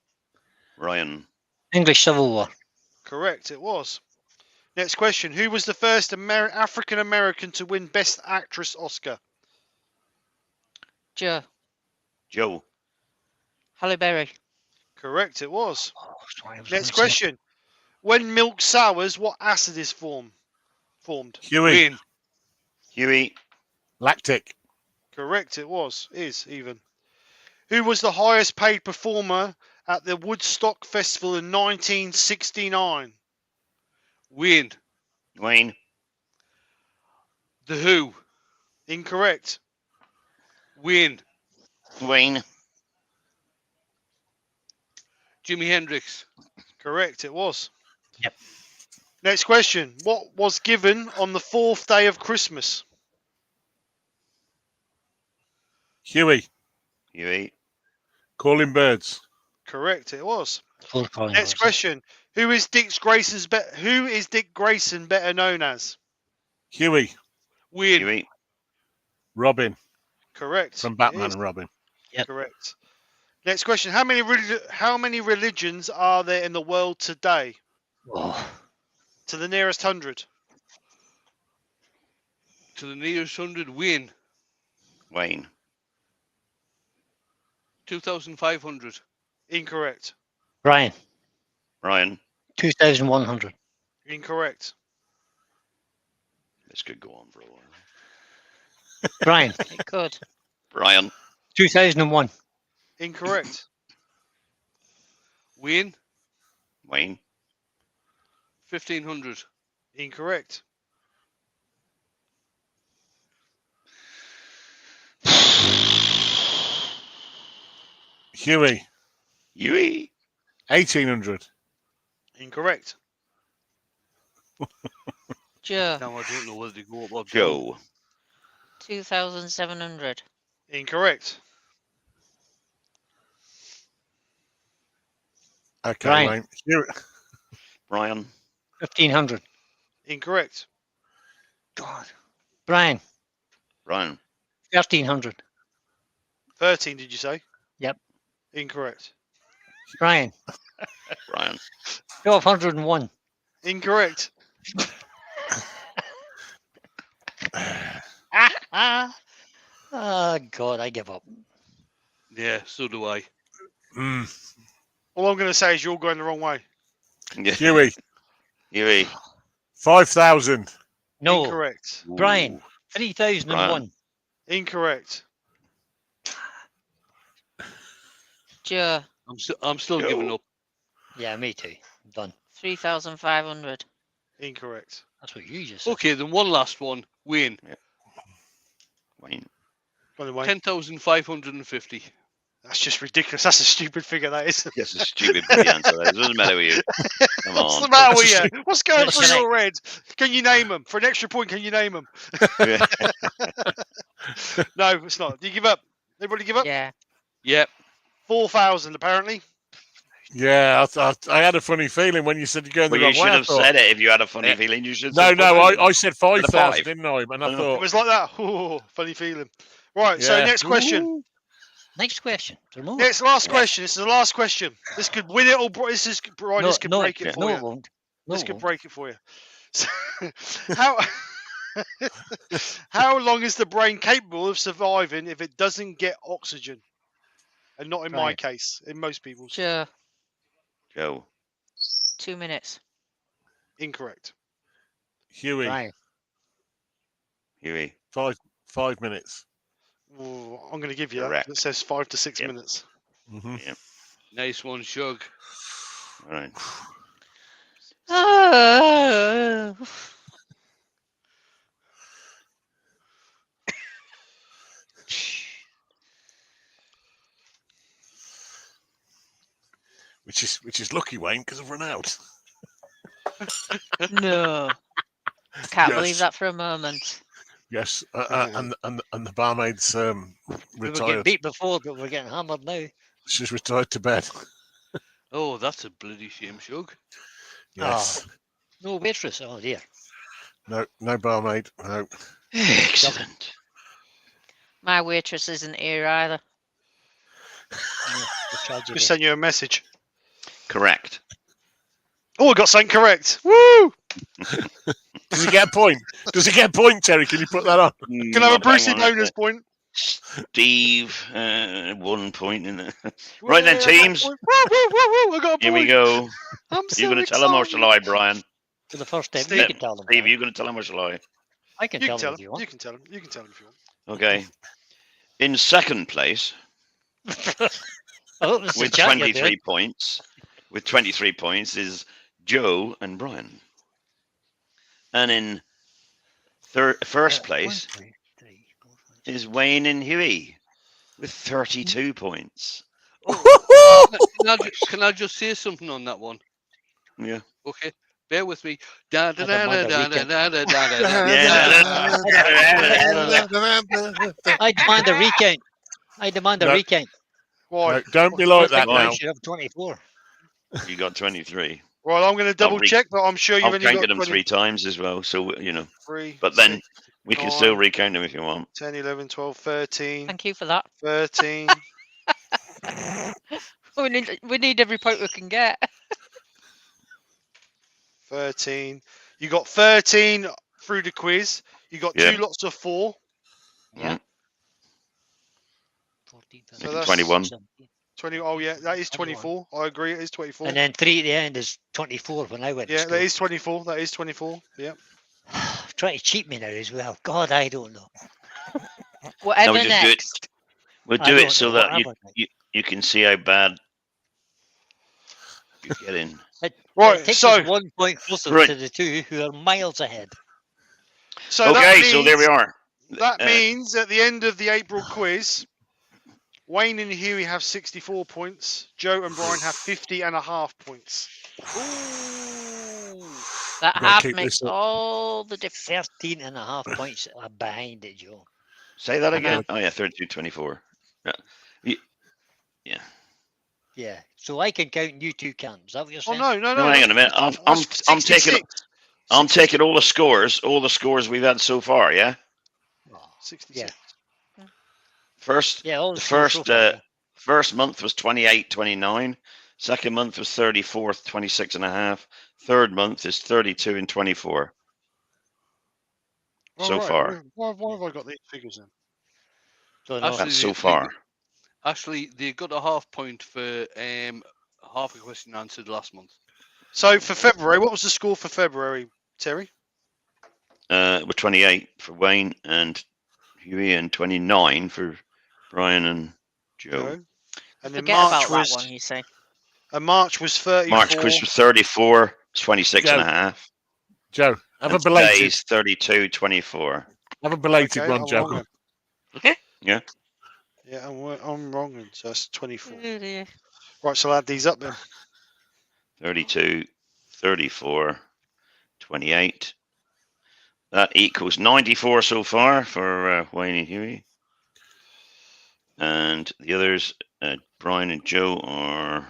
Ryan. English Civil War. Correct. It was. Next question. Who was the first African American to win Best Actress Oscar? Joe. Joe. Halle Berry. Correct. It was. Oh, sorry, I was Next gonna say- question. When milk sours, what acid is formed? Huey, Win. Huey. lactic. Correct. It was. Is even. Who was the highest paid performer at the Woodstock Festival in 1969? Win. Wayne. The Who. Incorrect. Win. Wayne. Jimi Hendrix. Correct. It was. Yep. Next question. What was given on the 4th day of Christmas? Huey, Huey. calling birds. Correct. It was. Full calling Next birds. question. Who is Dick Grayson better known as? Huey, Win. Huey. Robin Correct. from It Batman is. and Robin. Correct. Next question. How many religions are there in the world today? Oh, To the nearest 100. To the nearest 100. Win. Wayne. 2,500. Incorrect. Brian. Ryan. 2,100. Incorrect. This could go on for a while. Brian. It could. Brian. 2001. Incorrect. Win. Wayne. 1,500. Incorrect. Huey, Huey. 1800. Incorrect. Joe. Now I don't know whether to go up or down. Joe. 2,700. Incorrect. Okay, Brian. Wayne. Huey, Brian. 1,500. Incorrect. God. Brian. Ryan. 1,300. 13, did you say? Yep. Incorrect. Brian. Brian. 1,201. Incorrect. Oh, God, I give up. Yeah, so do I. All I'm going to say is you're going the wrong way. Huey, Huey. 5,000. No. Incorrect. Brian. Ooh. 3,001. Incorrect. Joe. I'm still Joe. giving up. Yeah, me too. I'm done. 3,500. Incorrect. That's what you just said. Okay, then one last one. Win. Wayne. By the way, 10,550. that's just ridiculous. That's a stupid figure, that is. Yes, a stupid bloody answer. It doesn't matter with you. Come What's on. the matter with That's you? What's going What's through the your head? Can you name them? For an extra point, can you name them? Yeah. No, it's not. Do you give up? Everybody give up? Yeah. Yep. 4,000, apparently. Yeah, I had a funny feeling when you said you're going the Well, you wrong should way. I have thought- said it if you had a funny Yeah. feeling. You should. No, say no, 4,000. I said 5,000, five. didn't I? And I I know. It thought, was like that. Oh, funny feeling. Right, so Yeah. next question. Next question. Is there more? Yeah, it's the last question. This is the last question. This could win it or this is Brian. This could break it for no, you. it won't. No, This it could won't. break it for you. So, how how long is the brain capable of surviving if it doesn't get oxygen? And not in my Right. case, in most people's. Joe, Joe. 2 minutes. Incorrect. Huey, Brian. Huey. 5 minutes. Ooh, I'm going to give you Correct. that. It says 5 to 6 Yep. minutes. Mm-hmm. Yeah. Nice one, Shug. All right. Oh. Which is lucky, Wayne, because I've run out. No. I can't believe Yes. that for a moment. Yes, and the barmaid's We were getting retired. beat before, but we're getting hammered now. She's retired to bed. Oh, that's a bloody shame, Shug. Yes. No waitress. Oh dear. No barmaid. No. Excellent. My waitress isn't here either. No, the tragedy. Just send you a message. Correct. Oh, I got something correct. Woo! Does he get a point? Does he get a point, Terry? Can you put that on? Can I have a Brucey bonus point? Steve, 1 point in there. Right then, Woo, teams. woo, woo, woo, I got a point. Here we go. I'm so You're going to tell him or shall I, Brian? For the first time, Steve- you can tell them. Steve, Brian. you're going to tell him or shall I? I can You tell can tell them if you him. want. You can tell him. You can tell him if you want. Okay. In second place, I hope this is with the chat you're 23 doing. points, is Joe and Brian. And in first place 1, 2, 3, 4, 5, is Wayne and Huey with 32 points. Can I just say something on that one? Yeah. Okay, bear with me. Da da I da demand da a da recount. da da da da. I demand a recount. I demand a No. recount. Why? No, don't be like that Why? now. I should have 24. You got 23. Well, I'm going to double I'll re- check, but I'm sure you've I've only got counted them 20, 3 times as well, so, you know. 3, But then 6, we can still 9, recount them if you want. 10, 11, 12, 13, Thank you for that. 13. We need every point we can get. 13. You got 13 through the quiz. You got Yeah. 2 lots of 4. Yeah. Mm. 14, So 15, that's 21. 17. 20. Oh, yeah, that is 24. I agree. It is 24. And then 3 at the end is 24 when I went to Yeah, school. that is 24. That is 24. Yeah. Try to cheat me now as well. God, I don't know. Whatever we just do it. next. We'll I do it don't so know, that whatever. you can see how bad you get in. It Right. takes So, us 1 point closer Right. to the two who are miles ahead. so Okay, that so there we means- are. That Uh, means at the end of the April quiz, Wayne and Huey have 64 points. Joe and Brian have 50.5 points. That Gotta half keep makes this up. all the difference. 13 and a half points are behind it, Joe. Say that I again. know. Oh, yeah, 32, 24. Yeah. So I can count, you two can't. Is that what you're Oh, saying? no. No, hang on a minute. I'm That's taking 66. I'm taking all the scores we've had so far. Yeah. Oh, 66. First, yeah, all the scores first so far, yeah. first month was 28, 29. Second month was 34, 26 and a half. Third month is 32 and 24. Oh, So right. far. Why have I got these figures then? Don't know. Actually, That's so far. Actually, they got a half point for half a question answered last month. So for February, what was the score for February, Terry? We're 28 for Wayne and Huey, and 29 for Brian and Joe. Joe. And then Forget March about was that one, you say. March was 34. March Chris was 34, 26 and a half. Joe, have a And belated. today's 32, 24. Have a belated Okay, one, I'm Joe. wrong then. Okay. Yeah. Yeah, I'm wrong then. So that's 24. Oh, dear. Right, so I'll add these up then. 32, 34, 28. That equals 94 so far for Wayne and Huey. And the others, Brian and Joe, are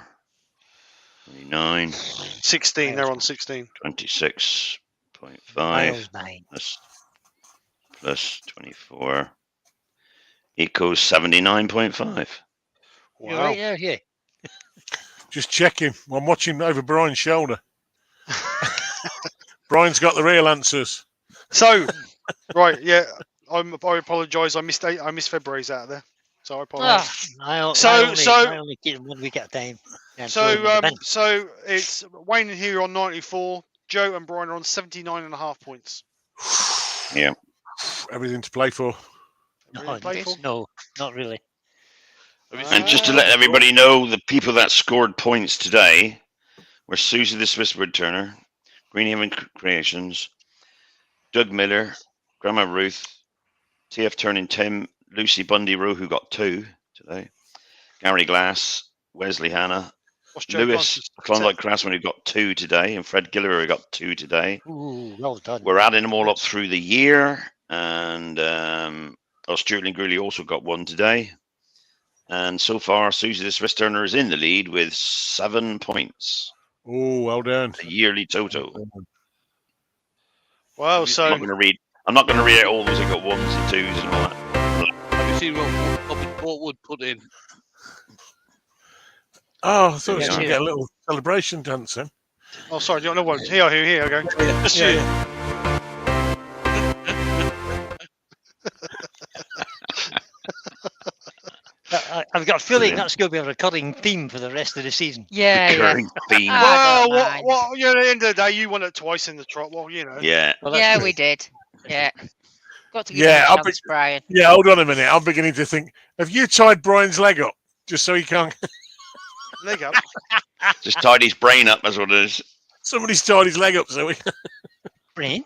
29, 16. They're on 16. 26.5 Miles behind. plus 24 equals 79.5. You're Wow. right there, yeah. Just checking. I'm watching over Brian's shoulder. Brian's got the real answers. So, right, yeah, I apologise. I missed February's out there, so I apologise. I So- only keep them 1 week at a time. and So, throw them in the bin. so it's Wayne and here on 94. Joe and Brian are on 79.5 points. Yeah. Everything to play for. Really playful? No, not really. Have you Uh, seen And just to let everybody know, the people that scored points today were Susie the Swiss Wood Turner, Greenhaven Creations, Doug Miller, Grandma Ruth, TF Turning Tim, Lucy Bundy Rowe, who got 2 today, Gary Glass, Wesley Hanna, What's Joe Lewis Glance's Klondike Craftsman, who got 2 today, and Fred Giller, who got 2 today. Ooh, well done. We're adding them all up through the year, and Stuart and Greeley also got 1 today. And so far, Susie the Swiss Turner is in the lead with 7 points. Oh, well done. The yearly total. Well, Have you so I'm not going to read out all those that got 1s and 2s and all that. Have you seen what Wood put in? Oh, I thought I was Yeah, going to yeah. get a little celebration dance then. oh, sorry, do you know what? Here I go. Let's do it. I've got a feeling Brilliant. that's going to be a recurring theme for the rest of the season. Yeah, yeah. Recurring theme. Ah. I Well, don't mind. what? Yeah, at the end of the day, you won it twice in the trot. Well, you know. Yeah. Well, that's Yeah, true. we did. Yeah. Got to give Yeah, him I'll a chance, Brian. Yeah, hold on a minute. I'm beginning to think, have you tied Brian's leg up just so he can't? Leg up. Just tied his brain up, that's what it is. Somebody's tied his leg up so he. Brain?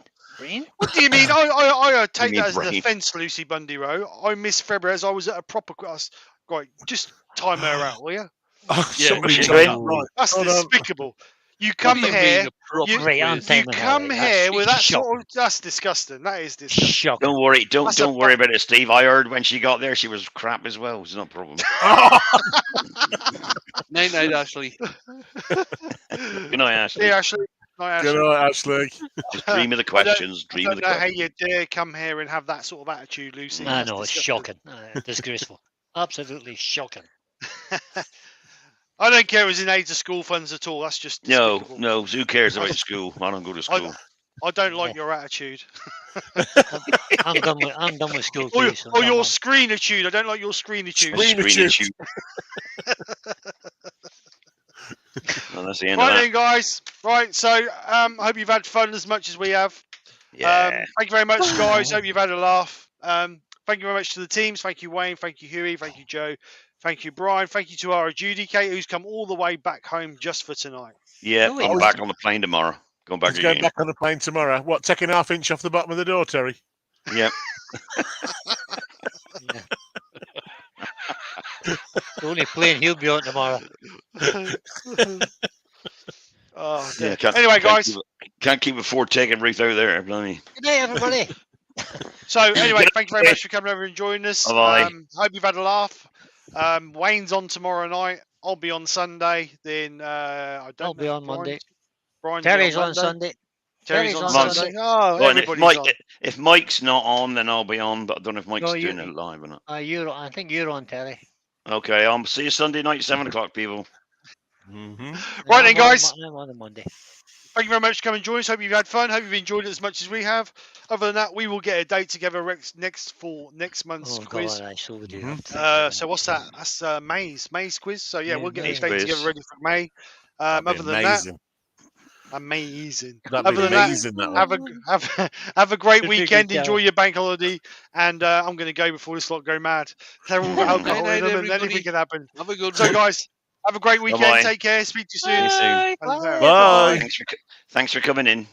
What do you mean? I take mean that as an brain? offence, Lucy Bundy Rowe. I missed February as I was at a proper class. Right, just time her out, will you? Oh, Yeah, somebody yeah. tied up. Right. That's Hold on. despicable. You What come do you here. mean a proper you- Right, I'm quiz? time. You come here with that shocking. sort of. That's disgusting. That is disgusting. Shocking. Don't worry, don't That's a worry about it, Steve. I heard when she got there, she was crap as well. It's no problem. Oh, Night night, Ashley. Good night, Ashley. Yeah, Ashley. No, Ashley. good night, Ashley. Just dream of the questions. I Dream of don't the know how questions. you dare come here and have that sort of attitude, Lucy. I That's know, it's disgusting. shocking. Disgraceful. Absolutely shocking. I don't care if it's in aid to school funds at all. That's just No, despicable. no. Who cares about school? I don't go to school. I don't like your attitude. I'm done with school Or, too. So or I'm your on. screenitude. I don't like your screenitude. Screenitude. Well, that's the end Right of then, guys. Right, so I hope you've had fun as much as we have. that. Yeah. Thank you very much, guys. Hope you've had a laugh. Thank you very much to the teams. Thank you, Wayne. Thank you, Huey. Thank you, Joe. Thank you, Brian. Thank you to our adjudicator who's come all the way back home just for tonight. Yeah, Oh, I'm yeah. back on the plane tomorrow. Going back He's going again. back on the plane tomorrow. What, taking half inch off the bottom of the door, Terry? Yep. Yeah. The only plane he'll be on tomorrow. Oh, dear. Yeah, can't, Anyway, can't guys. keep it- can't keep a Ford taking Ruth out there. Blimey. Good night, everybody. So anyway, thank you very much for coming over and joining us. Bye-bye. Hope you've had a laugh. Wayne's on tomorrow night. I'll be on Sunday. Then I don't I'll know be if on Monday. Brian's Terry's on on Monday. Sunday. Terry's Terry's on on Sunday. Sunday. Oh, Well, and everybody's if Mike's not on, then I'll be on. But I don't know if Mike's No, doing you- it live or not. I think you're on, Terry. Okay, I'll see you Sunday night, 7:00, people. Mm-hmm. Right then, I'm on guys. I'm on a Monday. Thank you very much for coming and joining us. Hope you've had fun. Hope you've enjoyed it as much as we have. Other than that, we will get a date together next month's Oh quiz. God, I so do. Mhm. have to- So what's that? That's May's quiz. So yeah, Yeah, we'll get May's a date quiz. together ready for May. That'd be Other than amazing. that, amazing. That'd Other be than that, amazing. That have one. have a great Should be a good weekend. show. Enjoy your bank holiday, and I'm going to go before this lot go mad. They're all got alcohol Night, in them, and everybody. anything can happen. Have a good So, one. guys, have a great weekend. Bye-bye. Take care. Speak to you See soon. you soon. Bye. And, Bye. Thanks for coming in.